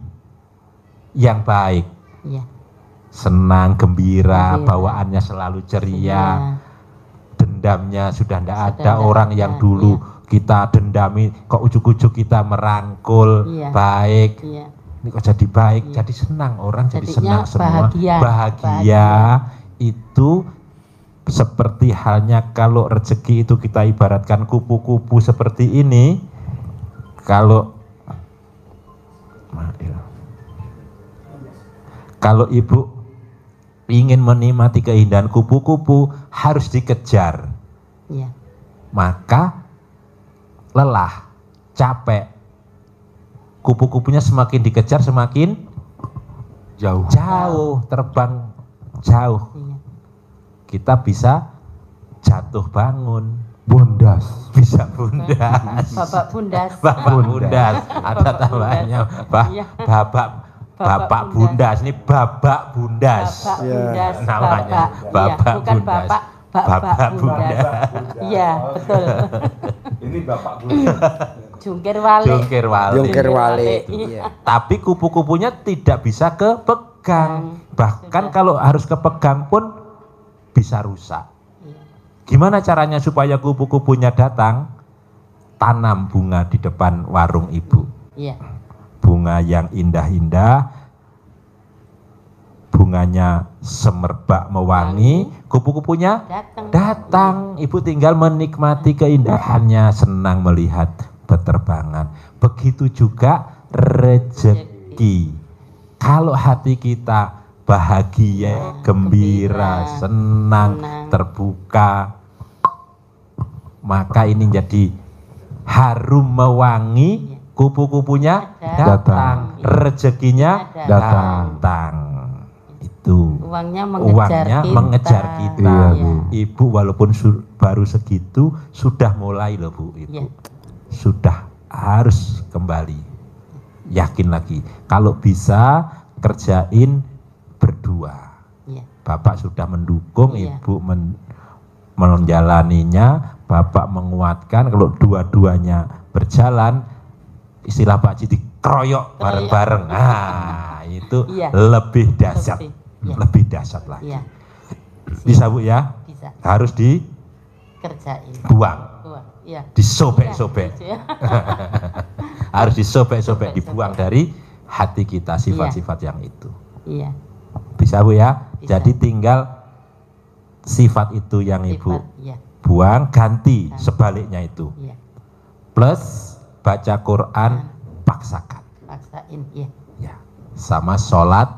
yang baik. Iya. Senang, gembira, Gembira. bawaannya selalu ceria. Iya. Dendamnya sudah tidak Sudah ada. tidak Orang ada, yang dulu kita dendami, kok ujuk-ujuk kita merangkul, Iya. baik. Iya. Ini kok jadi baik, Iya. jadi senang, orang jadi Jadinya senang semua. bahagia. Bahagia itu seperti halnya kalau rezeki itu kita ibaratkan kupu-kupu seperti ini. Kalau ibu ingin menikmati keindahan kupu-kupu harus dikejar. Iya. Maka lelah, capek. Kupu-kupunya semakin dikejar semakin jauh, terbang jauh. Iya. Kita bisa jatuh bangun, Bondas. bisa bundas. Bapak bundas. Bapak bundas, ada Bapak tambahnya Iya. Bapak bundas, ini babak bundas. Bapak bundas. Namanya Bapak. Bapak Iya, bukan bundas. bapak. Bapak bundas. Iya, betul. Ini Bapak Bundas. Jungkir walik. Jungkir walik. Jungkir walik. Iya. Iya. Tapi kupu-kupunya tidak bisa kepegang. Bahkan kalau harus kepegang pun bisa rusak. Gimana caranya supaya kupu-kupunya datang? Tanam bunga di depan warung ibu. Iya. Bunga yang indah-indah, bunganya semerbak mewangi, kupu-kupunya datang. Ibu tinggal menikmati keindahannya, senang melihat beterbangan. Begitu juga rezeki. Kalau hati kita bahagia, gembira, senang, terbuka, maka ini jadi harum mewangi, kupu-kupunya datang, rezekinya datang. Itu Uangnya mengejar kita. Iya, Iya. Bu. Ibu walaupun baru segitu sudah mulai loh Bu, Iya. Ibu. Sudah harus kembali. Yakin lagi. Kalau bisa kerjain berdua. Iya. Bapak sudah mendukung, Iya. Ibu menjalaninya, Bapak menguatkan. Kalau dua-duanya berjalan, istilah Pak Haji dikeroyok bareng-bareng. Nah, itu Iya. lebih dahsyat. Iya. Lebih dahsyat lagi. Iya. Bisa Bu ya? Bisa Harus kerjain. dibuang, Wah, iya. disobek-sobek. Iya. Harus disobek-sobek, dibuang dari hati kita sifat-sifat yang itu. Iya. Bisa Bu ya? Bisa. Jadi tinggal sifat itu yang Ibu Sifat, iya. buang, ganti sebaliknya itu. Iya. Plus baca Quran, paksakan. Paksain, iya. Ya. Sama sholat,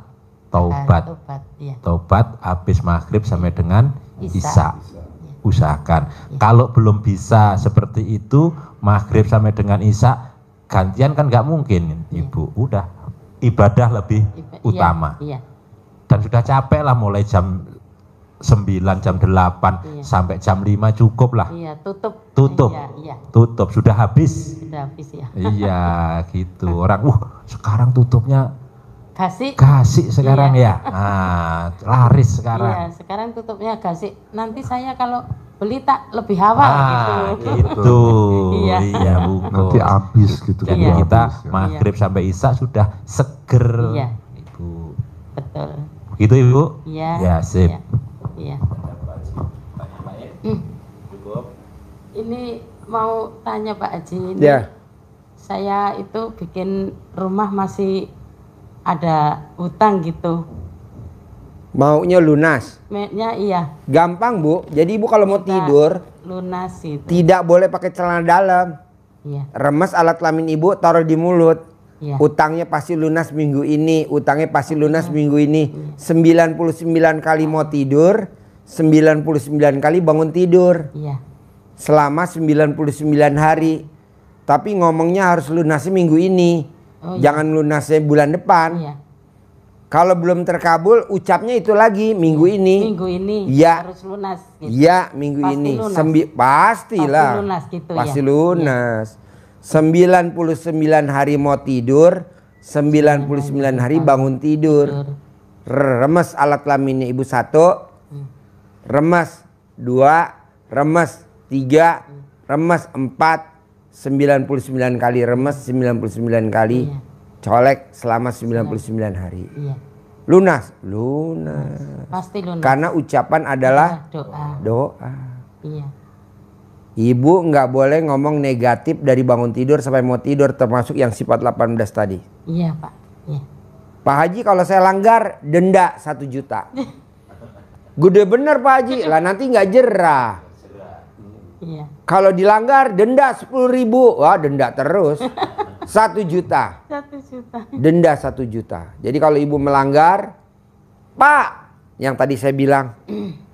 taubat. Tobat, iya. Taubat habis maghrib sampai dengan Isya. isya. Usahakan. Kalau belum bisa seperti itu, maghrib sampai dengan isya, gantian kan nggak mungkin, Ibu. Udah ibadah lebih utama. Iya. Dan sudah capek lah mulai jam 9, jam 8 Iya. sampai jam 5 cukup lah. Iya, tutup. Tutup. Iya, iya. Tutup, sudah habis. Sudah habis ya. Iya, gitu. Orang, sekarang tutupnya Kasih. sekarang Iya. ya. Nah, laris sekarang. Iya, sekarang tutupnya gasik. Nanti saya kalau beli tak lebih awal gitu. Gitu. Iya. Iya, bungkus. Nanti habis gitu. Jadi Iya. kita Habis, ya. maghrib sampai isya sudah seger. Iya. Ibu. Betul. Begitu Ibu? Iya. Ya, sip. Iya. Iya. Ini mau tanya Pak Haji, ini Ya. saya itu bikin rumah masih ada hutang gitu. Maunya lunas. Mainnya iya, Gampang Bu. Jadi Ibu kalau mau Kita tidur lunas itu. tidak boleh pakai celana dalam. Iya, Remes alat kelamin Ibu taruh di mulut. iya. Utangnya pasti lunas minggu ini, utangnya pasti lunas minggu ini. 99 kali mau tidur, 99 kali bangun tidur. Iya. Selama 99 hari. Tapi ngomongnya harus lunasnya minggu ini. Oh, iya. Jangan lunasnya bulan depan. Iya. Kalau belum terkabul, ucapnya itu lagi minggu ini. Minggu ini Iya. harus lunas gitu. Iya, minggu Pasti ini. lunas. Pastilah. Pasti lunas gitu ya. Pasti lunas. 99 hari mau tidur, 99 hari bangun tidur. Remes alat kelaminnya Ibu 1, remes 2, remes 3, remes 4, 99 kali remes, 99 kali Iya. colek selama 99 hari. Iya. Lunas, lunas. Pasti lunas. Karena ucapan adalah doa. doa. Iya. Ibu nggak boleh ngomong negatif dari bangun tidur sampai mau tidur, termasuk yang sifat 18 tadi. Iya, Pak. Iya. Pak Haji, kalau saya langgar denda 1 juta. Gede bener Pak Haji, lah nanti nggak jerah. Iya. Kalau dilanggar denda 10.000, wah denda terus. 1 juta, 1 juta. denda 1 juta. Jadi kalau ibu melanggar, Pak, yang tadi saya bilang,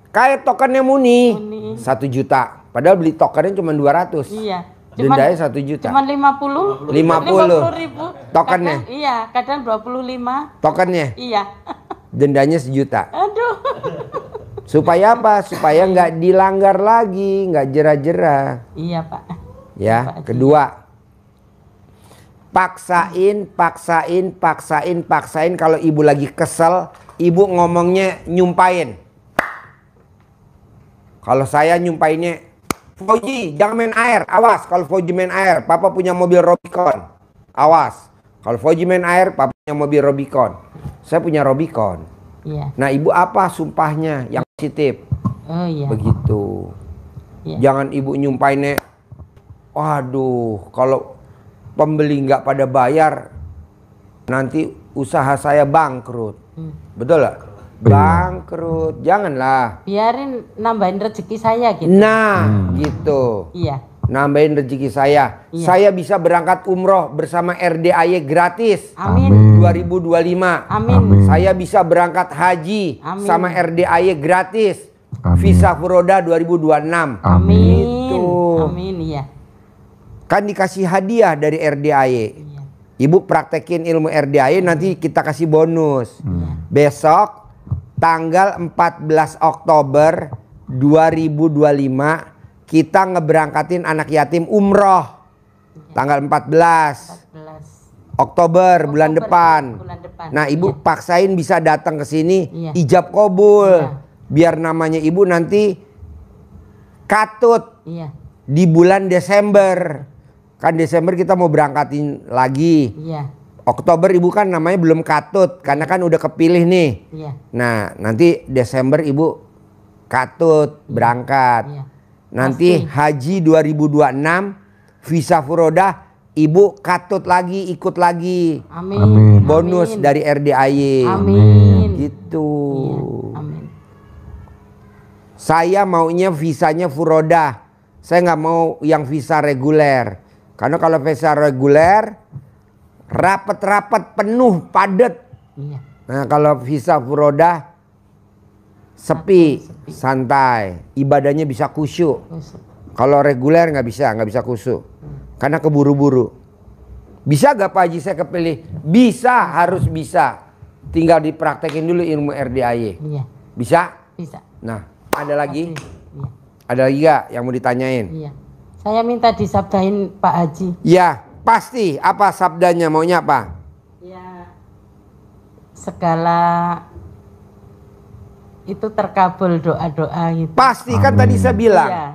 kayak tokennya Muni, 1 juta. Padahal beli tokennya cuma 200. Iya. Dendanya 1 juta. Cuman 50. 50.000. Tokennya? Kadang, iya, kadang 25. Tokennya, Iya. dendanya 1 juta. Aduh. Supaya apa? Supaya nggak dilanggar lagi, nggak jerah-jerah. Iya, Pak. Ya, Pak Haji. kedua, paksain. Kalau ibu lagi kesel, ibu ngomongnya nyumpain. Kalau saya nyumpainnya, Fauji jangan main air, awas. Kalau Fauji main air, papa punya mobil Rubicon, awas. Kalau Fauji main air, papa punya mobil Rubicon, saya punya Rubicon. Iya. Nah ibu apa sumpahnya yang positif? Oh iya. Begitu. Iya. Jangan ibu nyumpainnya, waduh kalau pembeli nggak pada bayar nanti usaha saya bangkrut. Betul nggak? Bangkrut, janganlah. Biarin nambahin rezeki saya gitu. Nah gitu, Iya. nambahin rezeki saya. Iya. Saya bisa berangkat umroh bersama RDAY gratis Amin. 2025. Amin. Saya bisa berangkat haji Amin. sama RDAY gratis. Amin. Visa Furoda 2026. Amin. Gitu. Amin, iya. Kan dikasih hadiah dari RDAY. Iya. Ibu praktekin ilmu RDAY, nanti kita kasih bonus. Besok tanggal 14 Oktober 2025 kita ngeberangkatin anak yatim umroh. Tanggal 14 14. Oktober bulan depan. Bulan depan. Nah ibu paksain bisa datang ke sini, Iya. ijab kabul. Iya. Biar namanya ibu nanti katut Iya. di bulan Desember. Kan Desember kita mau berangkatin lagi. Iya. Oktober ibu kan namanya belum katut karena kan udah kepilih nih. Iya. Nah nanti Desember ibu katut berangkat. Iya. Nanti Pasti. haji 2026 visa Furoda ibu katut lagi, ikut lagi. Amin. Amin. Bonus Amin. dari RDAY. Amin. Gitu. Iya. Amin. Saya maunya visanya Furoda. Saya nggak mau yang visa reguler. Karena kalau visa reguler rapet-rapet penuh padat. Iya. Nah kalau visa Furoda sepi, santai, ibadahnya bisa khusyuk. Kalau reguler nggak bisa khusyuk, karena keburu-buru. Bisa gak Pak Haji saya kepilih? Bisa, harus bisa. Tinggal dipraktekin dulu ilmu RDAY. Iya. Bisa? Bisa. Nah, ada lagi? Iya. Ada lagi gak yang mau ditanyain? Iya. Saya minta disabdain Pak Haji. Ya, pasti. Apa sabdanya? Maunya apa? Ya, segala itu terkabul doa-doa itu. Pasti kan tadi saya bilang. Iya.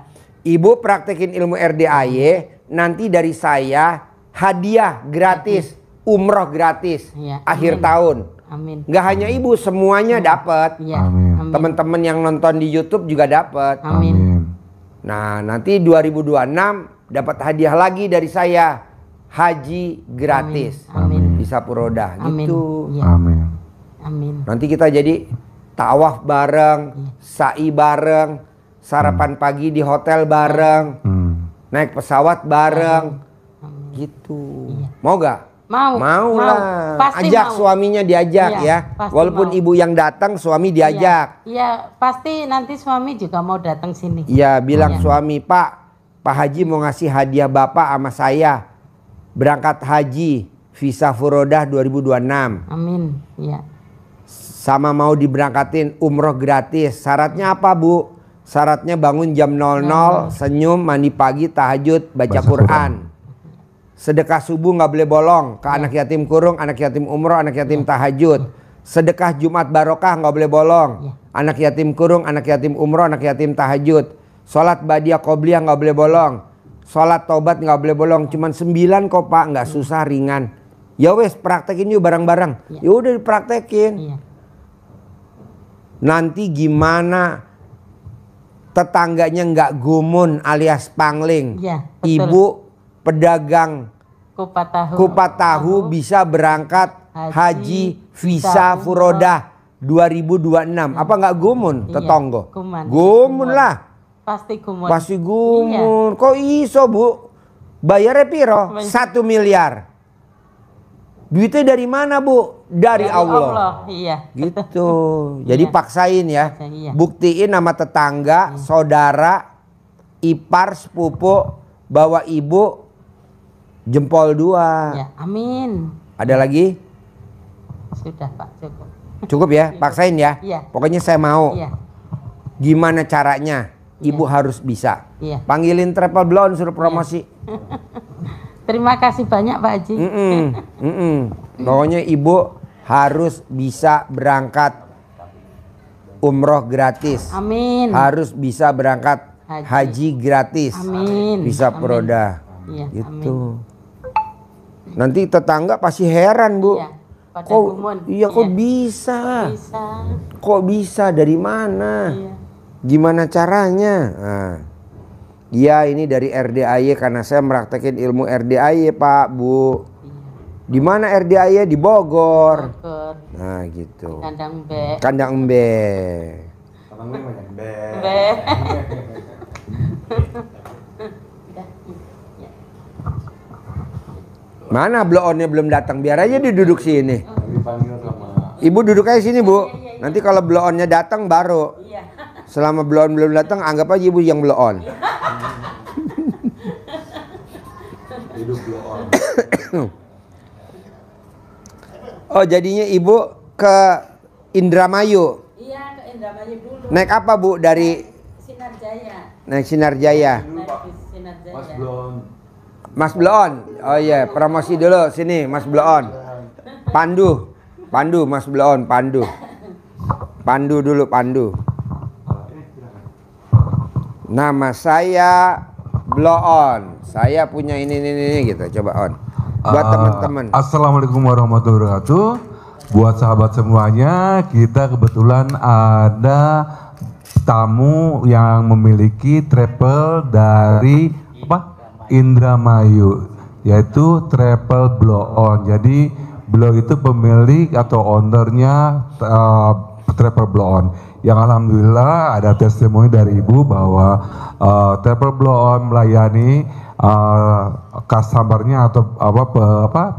Ibu praktekin ilmu RDAY, nanti dari saya hadiah gratis, umroh gratis, Iya, akhir amin. tahun. Amin. Nggak hanya ibu, semuanya dapat. Iya. Amin. Amin. Teman-teman yang nonton di YouTube juga dapat. Amin. Nah, nanti 2026 dapat hadiah lagi dari saya, haji gratis, Amin. di Sapuroda, Amin. gitu. Iya. Amin. Amin. Nanti kita jadi tawaf bareng, sa'i bareng, sarapan pagi di hotel bareng, naik pesawat bareng, gitu. Mau gak? Mau. Mau lah. Pasti Ajak mau. suaminya diajak Iya, ya. pasti Walaupun mau. ibu yang datang, suami diajak. Iya, pasti nanti suami juga mau datang sini. Iya, bilang Iya. suami, Pak Haji mau ngasih hadiah Bapak sama saya. Berangkat haji, visa Furodah 2026. Amin. Iya. Sama mau diberangkatin umroh gratis. Syaratnya apa Bu? Syaratnya bangun jam 00, senyum, mandi pagi, tahajud, baca Quran. Sedekah subuh nggak boleh bolong ke anak yatim kurung, anak yatim umroh, anak yatim tahajud. Sedekah Jumat barokah nggak boleh bolong. Anak yatim kurung, anak yatim umroh, anak yatim tahajud. Sholat badiah qobliyah nggak boleh bolong. sholat tobat nggak boleh bolong, cuman 9 kok Pak, nggak susah, ringan. Ya wes praktekin yuk bareng-bareng. Ya udah dipraktekin. Iya. Nanti gimana tetangganya nggak gumun alias pangling. Iya, betul. Ibu pedagang Kupat tahu bisa berangkat haji visa furodah 2026. Apa nggak gumun Iya, tetonggo? gumun. Gumun lah. Pasti gumun. Pasti gumun. Iya. Kok iso Bu? Bayarnya piro? 1 miliar. Duitnya dari mana Bu? Dari Allah. Iya. Gitu. Jadi Iya. paksain ya. Iya. Buktiin sama tetangga, saudara, ipar, sepupu, bawa ibu jempol 2. Ya, amin. Ada lagi? Sudah Pak, cukup. Cukup ya? Paksain ya. Iya. Pokoknya saya mau. Iya. Gimana caranya? Ibu harus bisa. Iya. Panggilin Travel Blonde suruh promosi. Terima kasih banyak Pak Haji. Pokoknya ibu harus bisa berangkat umroh gratis. Amin. Harus bisa berangkat haji gratis. Amin. Bisa Amin. perodah. Iya, Gitu. Nanti tetangga pasti heran Bu. Iya, pada Kok gumun. iya kok Iya. bisa? Bisa. Kok bisa dari mana? Iya. Gimana caranya? Nah. Iya ini dari RDAY karena saya meraktekin ilmu RDAY Pak Bu. Di mana RDAY? Di Bogor. Bogor. Nah gitu. Kandang Be. Kandang Embe. Be. Mana blow-onnya belum datang? Biar aja dia duduk sini. Ibu duduk aja sini Bu. Nanti kalau blow-onnya datang baru. Selama blow-on belum datang anggap aja ibu yang blow-on. Oh jadinya ibu ke Indramayu. Iya, ke Indramayu dulu. Naik apa Bu dari Sinar Jaya. naik Sinar Jaya? Naik bis Sinar Jaya. Mas Bloon. Oh iya, promosi dulu sini Mas Bloon. Pandu. Pandu Mas Bloon, Pandu. Pandu dulu Pandu. Nama saya Bloon. Saya punya ini gitu. Coba on. Buat teman-teman. Assalamualaikum warahmatullahi wabarakatuh. Buat sahabat semuanya, kita kebetulan ada tamu yang memiliki travel dari Indramayu, yaitu Travel Blow On. Jadi beliau itu pemilik atau ownernya Travel Blow On. Yang alhamdulillah ada testimoni dari ibu bahwa Travel Blow On melayani customernya atau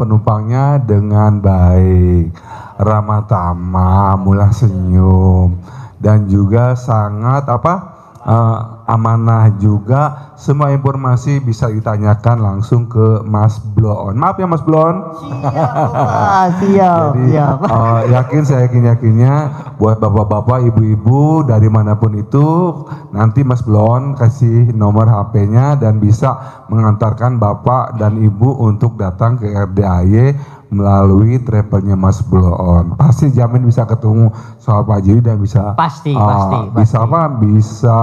penumpangnya dengan baik, ramah tamah, murah senyum, dan juga sangat amanah juga. Semua informasi bisa ditanyakan langsung ke Mas Bloon. Maaf ya Mas Bloon. Siap. Jadi saya yakinnya buat bapak-bapak, ibu-ibu dari manapun itu, nanti Mas Bloon kasih nomor HP-nya dan bisa mengantarkan bapak dan ibu untuk datang ke RDAY melalui travelnya Mas Bloon. Pasti jamin bisa ketemu sama Pak Jiri dan bisa Pasti. Bisa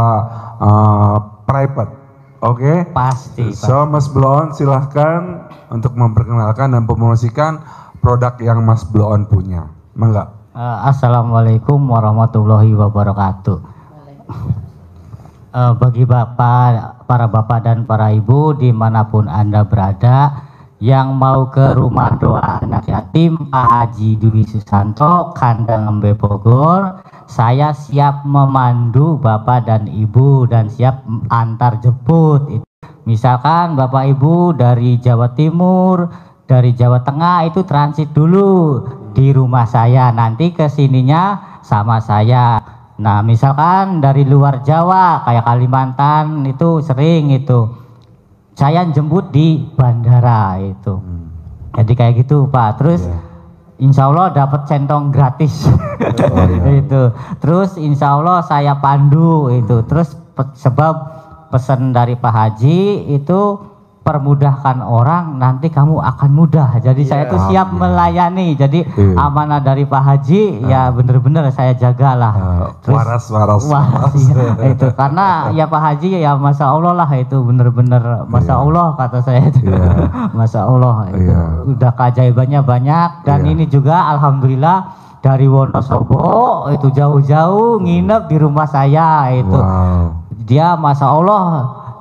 private. Oke? Pasti. So Mas Bloon silahkan untuk memperkenalkan dan mempromosikan produk yang Mas Bloon punya. Mangga. Assalamualaikum warahmatullahi wabarakatuh. Bagi para bapak dan para ibu dimanapun Anda berada, yang mau ke rumah doa anak yatim Pak Haji Dwi Susanto, Kandang Embe Bogor, saya siap memandu bapak dan ibu dan siap antar jemput. Misalkan bapak ibu dari Jawa Timur, dari Jawa Tengah, itu transit dulu di rumah saya, nanti kesininya sama saya. Nah misalkan dari luar Jawa kayak Kalimantan itu sering itu saya jemput di bandara itu. Jadi kayak gitu Pak. Terus insya Allah dapat centong gratis. Itu. Terus insya Allah saya pandu itu. Terus sebab pesan dari Pak Haji itu permudahkan orang, nanti kamu akan mudah. Jadi saya tuh siap melayani. Jadi amanah dari Pak Haji ya bener-bener saya jagalah. Waras. Iya, itu karena ya Pak Haji ya Masya Allah lah, itu bener-bener Masya Allah kata saya itu. Masya Allah itu. Udah keajaibannya banyak, dan ini juga alhamdulillah dari Wonosobo itu jauh-jauh nginep di rumah saya itu. Dia Masya Allah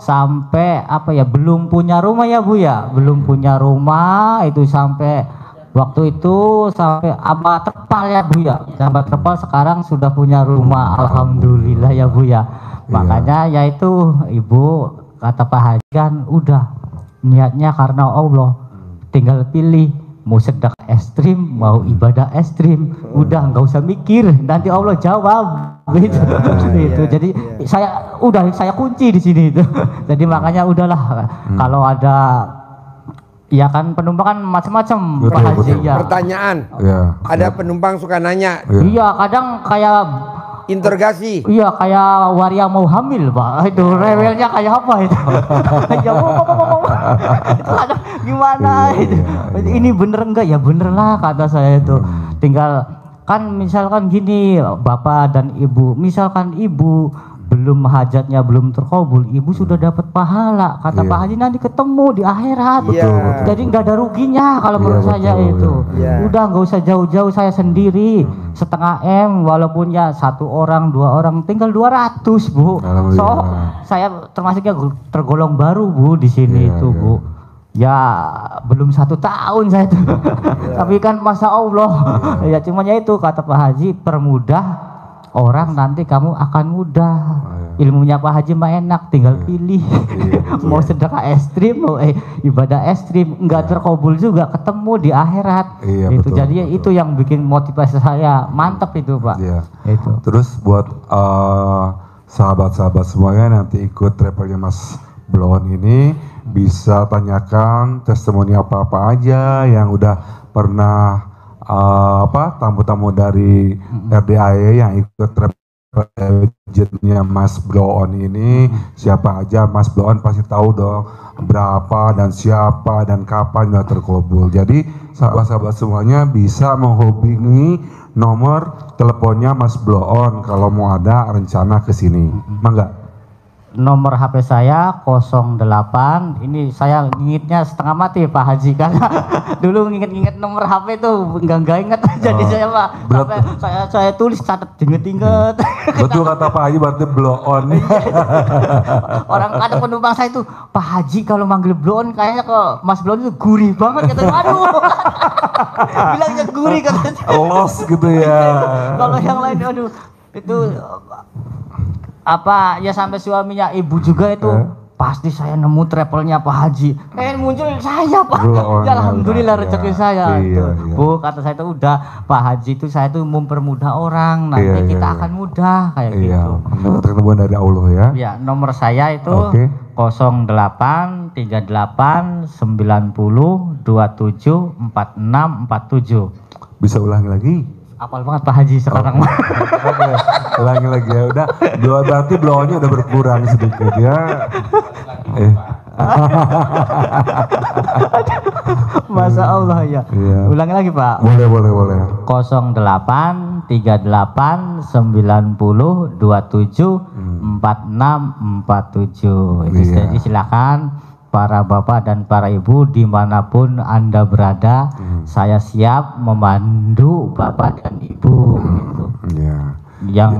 sampai apa ya, belum punya rumah ya Bu ya, belum punya rumah itu, sampai waktu itu sampai apa terpal ya Bu ya, sampai terpal, sekarang sudah punya rumah alhamdulillah ya Bu ya. Makanya yaitu Ibu kata Pak Haji kan udah niatnya karena Allah, tinggal pilih mau sedekah ekstrim, mau ibadah ekstrim, udah nggak usah mikir, nanti Allah jawab gitu. Jadi saya kunci di sini itu. Jadi makanya udahlah, kalau ada ya kan penumpang kan macam-macam Pak Haji ya. Pertanyaan, ada penumpang suka nanya. Iya, kadang kayak interogasi. Iya, kayak waria mau hamil Pak, itu rewelnya kayak apa itu. Ya itu ada gimana itu. Ini bener enggak? Ya bener lah kata saya itu. Tinggal kan misalkan gini Bapak dan Ibu, misalkan Ibu belum hajatnya belum terkabul, Ibu sudah dapat pahala kata Pak Haji, nanti ketemu di akhirat. Jadi nggak ada ruginya kalau menurut saya itu. Udah nggak usah jauh-jauh, saya sendiri setengah M, walaupun ya 1 orang 2 orang tinggal 200 Bu. So saya termasuknya tergolong baru Bu di sini itu Bu. Ya belum 1 tahun saya tuh. Tapi kan Masya Allah ya, cuma ya itu kata Pak Haji, permudah orang, nanti kamu akan mudah. Ilmunya Pak Haji mah enak, tinggal pilih. Mau sedekah ekstrim, mau ibadah ekstrim, enggak terkabul juga, ketemu di akhirat. Itu betul, jadi betul. Itu yang bikin motivasi saya mantap itu Pak. Itu. Terus buat sahabat-sahabat semuanya nanti ikut travelnya Mas Blon ini, bisa tanyakan testimoni apa-apa aja yang udah pernah tamu-tamu dari RDAE yang ikut travel agentnya Mas Blon ini, siapa aja. Mas Blon pasti tahu dong berapa dan siapa dan kapan udah terkabul. Jadi sahabat-sahabat semuanya bisa menghubungi nomor teleponnya Mas Blon kalau mau ada rencana ke sini. Mangga. Nomor HP saya 08, ini saya ngitnya setengah mati Pak Haji, karena dulu nginget nomor HP itu enggak inget. Jadi saya Pak sampai saya tulis, catat, inget. Betul kata Pak Haji, berarti blow on. Orang kata penumpang saya itu, Pak Haji kalau manggil blow on kayaknya kok Mas Blow itu gurih banget katanya. Aduh. Bilangnya gurih katanya. Los gitu ya. Kalau yang lain aduh itu apa ya, sampai suaminya Ibu juga itu pasti saya nemu travelnya Pak Haji, muncul saya Pak. Ya alhamdulillah rezeki saya itu. Bu kata saya itu udah Pak Haji itu saya tuh mempermudah orang, nanti kita akan mudah kayak gitu. Ketemu dari Allah ya. Ya nomor saya itu 08 38 90 27 46 47. Bisa ulangi lagi? Apal banget Pak Haji sekarang. Ulangi lagi ya, udah berarti blow-nya udah berkurang sedikit ya. Masya Allah ya. Ulangi lagi Pak. Boleh. 08 38 90 27 46 47. Itu jadi silakan para bapak dan para ibu dimanapun Anda berada, saya siap memandu bapak dan ibu gitu. Yang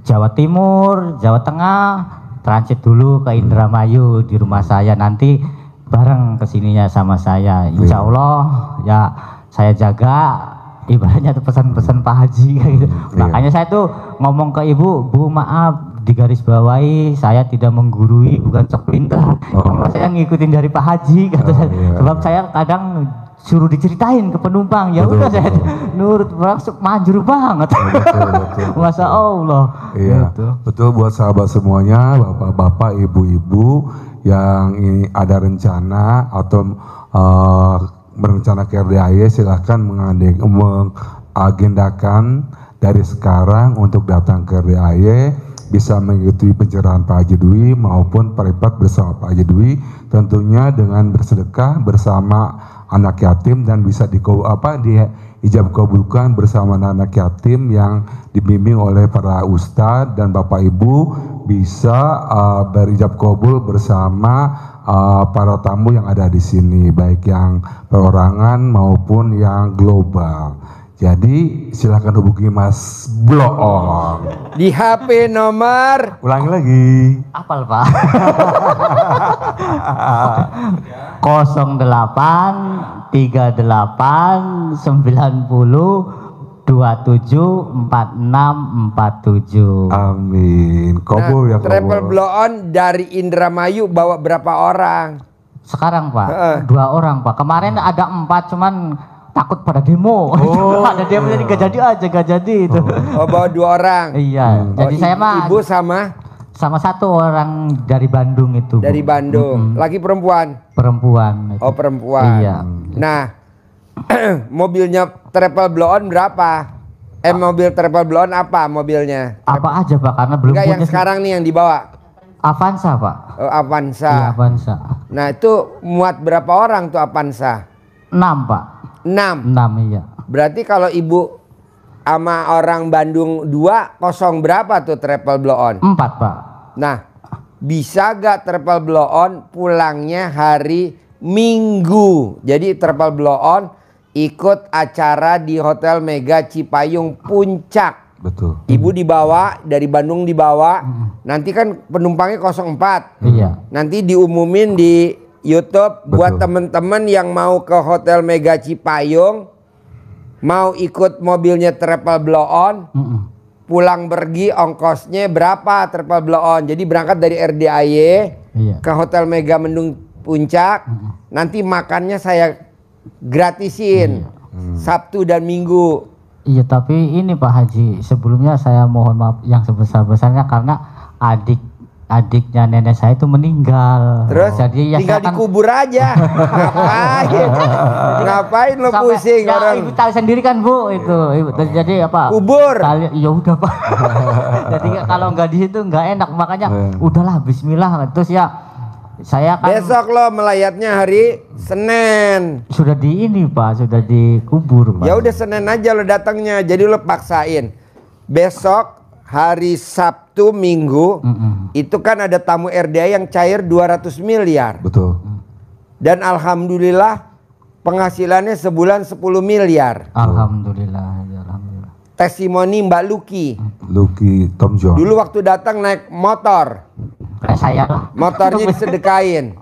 Jawa Timur, Jawa Tengah, transit dulu ke Indramayu di rumah saya, nanti bareng kesininya sama saya. Insya Allah ya saya jaga, ibaratnya itu pesan-pesan Pak Haji gitu. Makanya saya tuh ngomong ke ibu, Bu maaf digarisbawahi, saya tidak menggurui, bukan sok pintar. Saya ngikutin dari Pak Haji kata saya. Sebab saya kadang suruh diceritain ke penumpang, ya udah saya nurut, manjur banget. Masya Allah. Betul buat sahabat semuanya, bapak-bapak, ibu-ibu yang ada rencana atau berencana ke RDAE, silahkan mengagendakan dari sekarang untuk datang ke RDAE. bisa mengikuti pencerahan Pak Haji Dwi maupun peripat bersama Pak Haji Dwi, tentunya dengan bersedekah bersama anak yatim dan bisa diijab kabulkan bersama anak yatim yang dibimbing oleh para ustadz dan Bapak Ibu bisa berijab kabul bersama para tamu yang ada di sini, baik yang perorangan maupun yang global. Jadi silakan hubungi Mas Bloon di HP nomor, ulangi lagi, Apal Pak. 08 38 90 27 46 47. amin, kabul ya travel kabul. blow-on dari Indramayu bawa berapa orang? Sekarang Pak, 2 orang Pak. Kemarin ada 4 cuman takut pada demo. Ada demo jadi gak jadi itu. Oh, bawa 2 orang. Iya, jadi saya mah Ibu sama 1 orang dari Bandung itu. Bu. dari Bandung. Laki perempuan? Perempuan. Oh, perempuan. Iya. Nah, mobilnya travel blow-on berapa? Mobil travel blow-on apa mobilnya? Apa aja Pak, karena belum Enggak, punya. yang sekarang nih yang dibawa. Avanza Pak. Oh, Avanza. Iya, Avanza. Nah, itu muat berapa orang tuh Avanza? 6 Pak. 6. 6 iya. Berarti kalau ibu sama orang Bandung 2 kosong berapa tuh travel blow-on? 4 Pak. Nah, bisa gak travel blow-on pulangnya hari Minggu? Jadi travel blow-on ikut acara di Hotel Mega Cipayung Puncak. Betul. Ibu dibawa, dari Bandung dibawa. Nanti kan penumpangnya 04. Iya. Nanti diumumin di YouTube. Betul. Buat temen-temen yang mau ke Hotel Mega Cipayung, mau ikut mobilnya travel blow-on, pulang pergi ongkosnya berapa travel blow-on. Jadi berangkat dari RDAY Iya. ke Hotel Mega Mendung Puncak, nanti makannya saya gratisin Sabtu dan Minggu. Iya, tapi ini Pak Haji, sebelumnya saya mohon maaf yang sebesar-besarnya karena adiknya nenek saya itu meninggal. Terus jadi ya tinggal saya kan dikubur aja. Ngapain? Ngapain lo sampai- pusing ya, orang? Ibu tahu sendiri kan Bu itu. Ibu, jadi apa? Kubur. Ya udah Pak. Jadi kalau nggak di situ nggak enak, makanya udahlah Bismillah. Terus ya saya kan Besok lo melayatnya hari Senin. sudah di ini Pak, sudah dikubur Pak. Ya udah Senin aja lo datangnya. Jadi lo paksain. Besok hari Sabtu Minggu itu kan ada tamu RDA yang cair 200 miliar. Betul. Dan alhamdulillah penghasilannya sebulan 10 miliar. Alhamdulillah, ya alhamdulillah. Testimoni Mbak Lucky. Lucky Tom John. Dulu waktu datang naik motor, Kayak saya lah. motornya disedekain.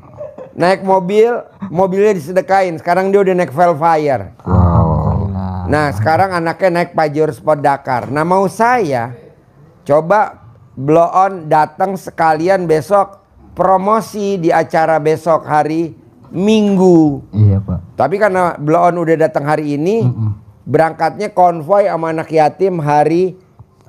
Naik mobil, mobilnya disedekain. Sekarang dia udah naik Velfire. Wow. Nah sekarang anaknya naik Pajero Sport Dakar. Nah mau saya coba blow-on datang sekalian besok promosi di acara besok hari Minggu. Iya Pak. Tapi karena blow-on udah datang hari ini, berangkatnya konvoy sama anak yatim hari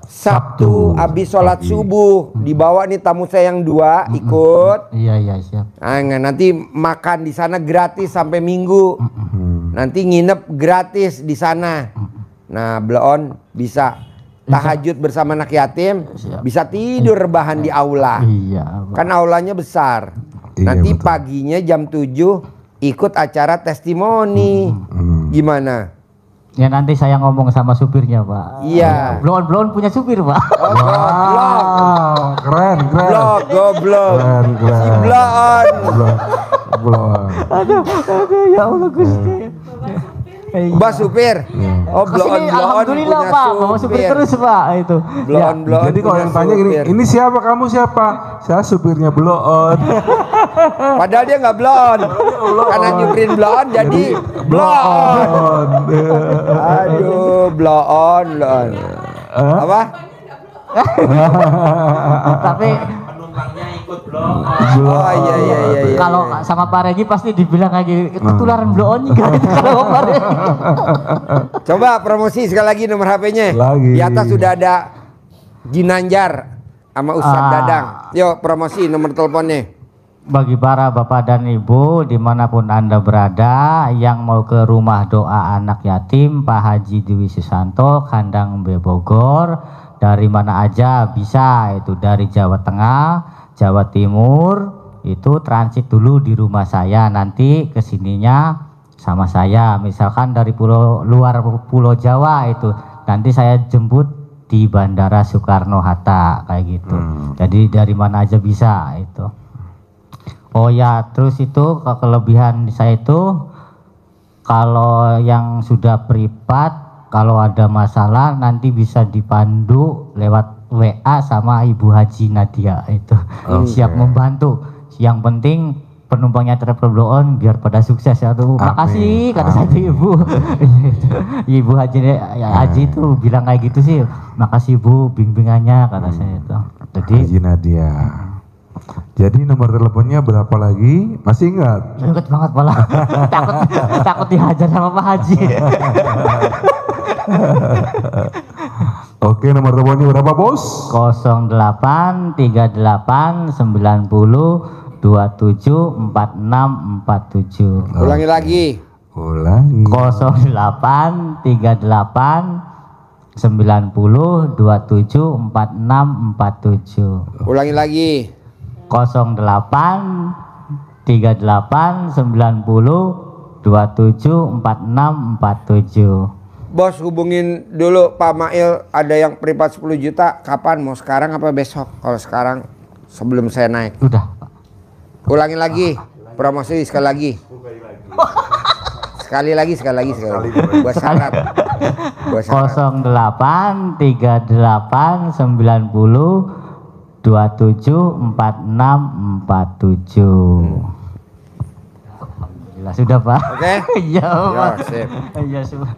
Sabtu. Habis sholat subuh dibawa nih tamu saya yang 2 ikut. Iya siap. Nah, nanti makan di sana gratis sampai Minggu. Nanti nginep gratis di sana. Nah, blow-on bisa tahajud bersama anak yatim, bisa tidur rebahan di aula. Iya Pak. Kan aulanya besar. Iya, Nanti betul. paginya jam 7 ikut acara testimoni. Gimana? Ya nanti saya ngomong sama supirnya Pak. Iya. Blon punya supir Pak. Oh, goblok. Wow, keren. Goblok. Keren. Si blow-on. Belum. Aduh ya Allah Gusti. Mbak supir. Oh, blow-on Kesini, punya alhamdulillah Pak, bawa supir terus Pak itu. Blow-on Jadi kalau yang tanya gini, ini siapa, kamu siapa? Saya supirnya blow-on. Padahal dia nggak blow-on. Karena nyupirin blow-on jadi blow-on. Aduh, blow-on. Apa? Tapi Oh iya. kalau sama Pak Regi pasti dibilang lagi ketularan blon juga itu kalau Pak Regi. Coba promosi sekali lagi nomor HP-nya. Lagi. Di atas sudah ada Ginanjar sama Ustadz Dadang. Yuk promosi nomor teleponnya. Bagi para bapak dan ibu dimanapun Anda berada yang mau ke rumah doa anak yatim Pak Haji Dwi Susanto, Kandang B Bogor, dari mana aja bisa, itu dari Jawa Tengah, Jawa Timur, itu transit dulu di rumah saya, nanti kesininya sama saya. Misalkan dari luar pulau Jawa itu nanti saya jemput di Bandara Soekarno-Hatta kayak gitu. Jadi dari mana aja bisa itu. Oh ya, terus itu kelebihan saya itu kalau yang sudah privat, kalau ada masalah nanti bisa dipandu lewat WA sama Ibu Haji Nadia itu. Siap membantu. Yang penting penumpangnya travel blow on biar pada sukses ya tuh. Makasih kata saya tuh Ibu. Ibu Haji itu bilang kayak gitu sih. Makasih Bu bimbingannya kata saya itu. Jadi Haji Nadia. Jadi nomor teleponnya berapa lagi? Masih ingat? ingat banget malah. takut dihajar sama Pak Haji. Oke, nomor teleponnya berapa, Bos? 083890274647. Ulangi lagi. Ulangi. 083890274647. Ulangi lagi. 083890274647. Bos hubungin dulu Pak Mail, ada yang privat 10 juta, kapan? Mau sekarang apa besok? Kalau sekarang sebelum saya naik. Udah Pak. Ulangi lagi, promosi sekali lagi. Sekali lagi. Buat syarat. 083890274647. Alhamdulillah sudah Pak. Oke? Iya Pak. Ya, sip. Iya sudah.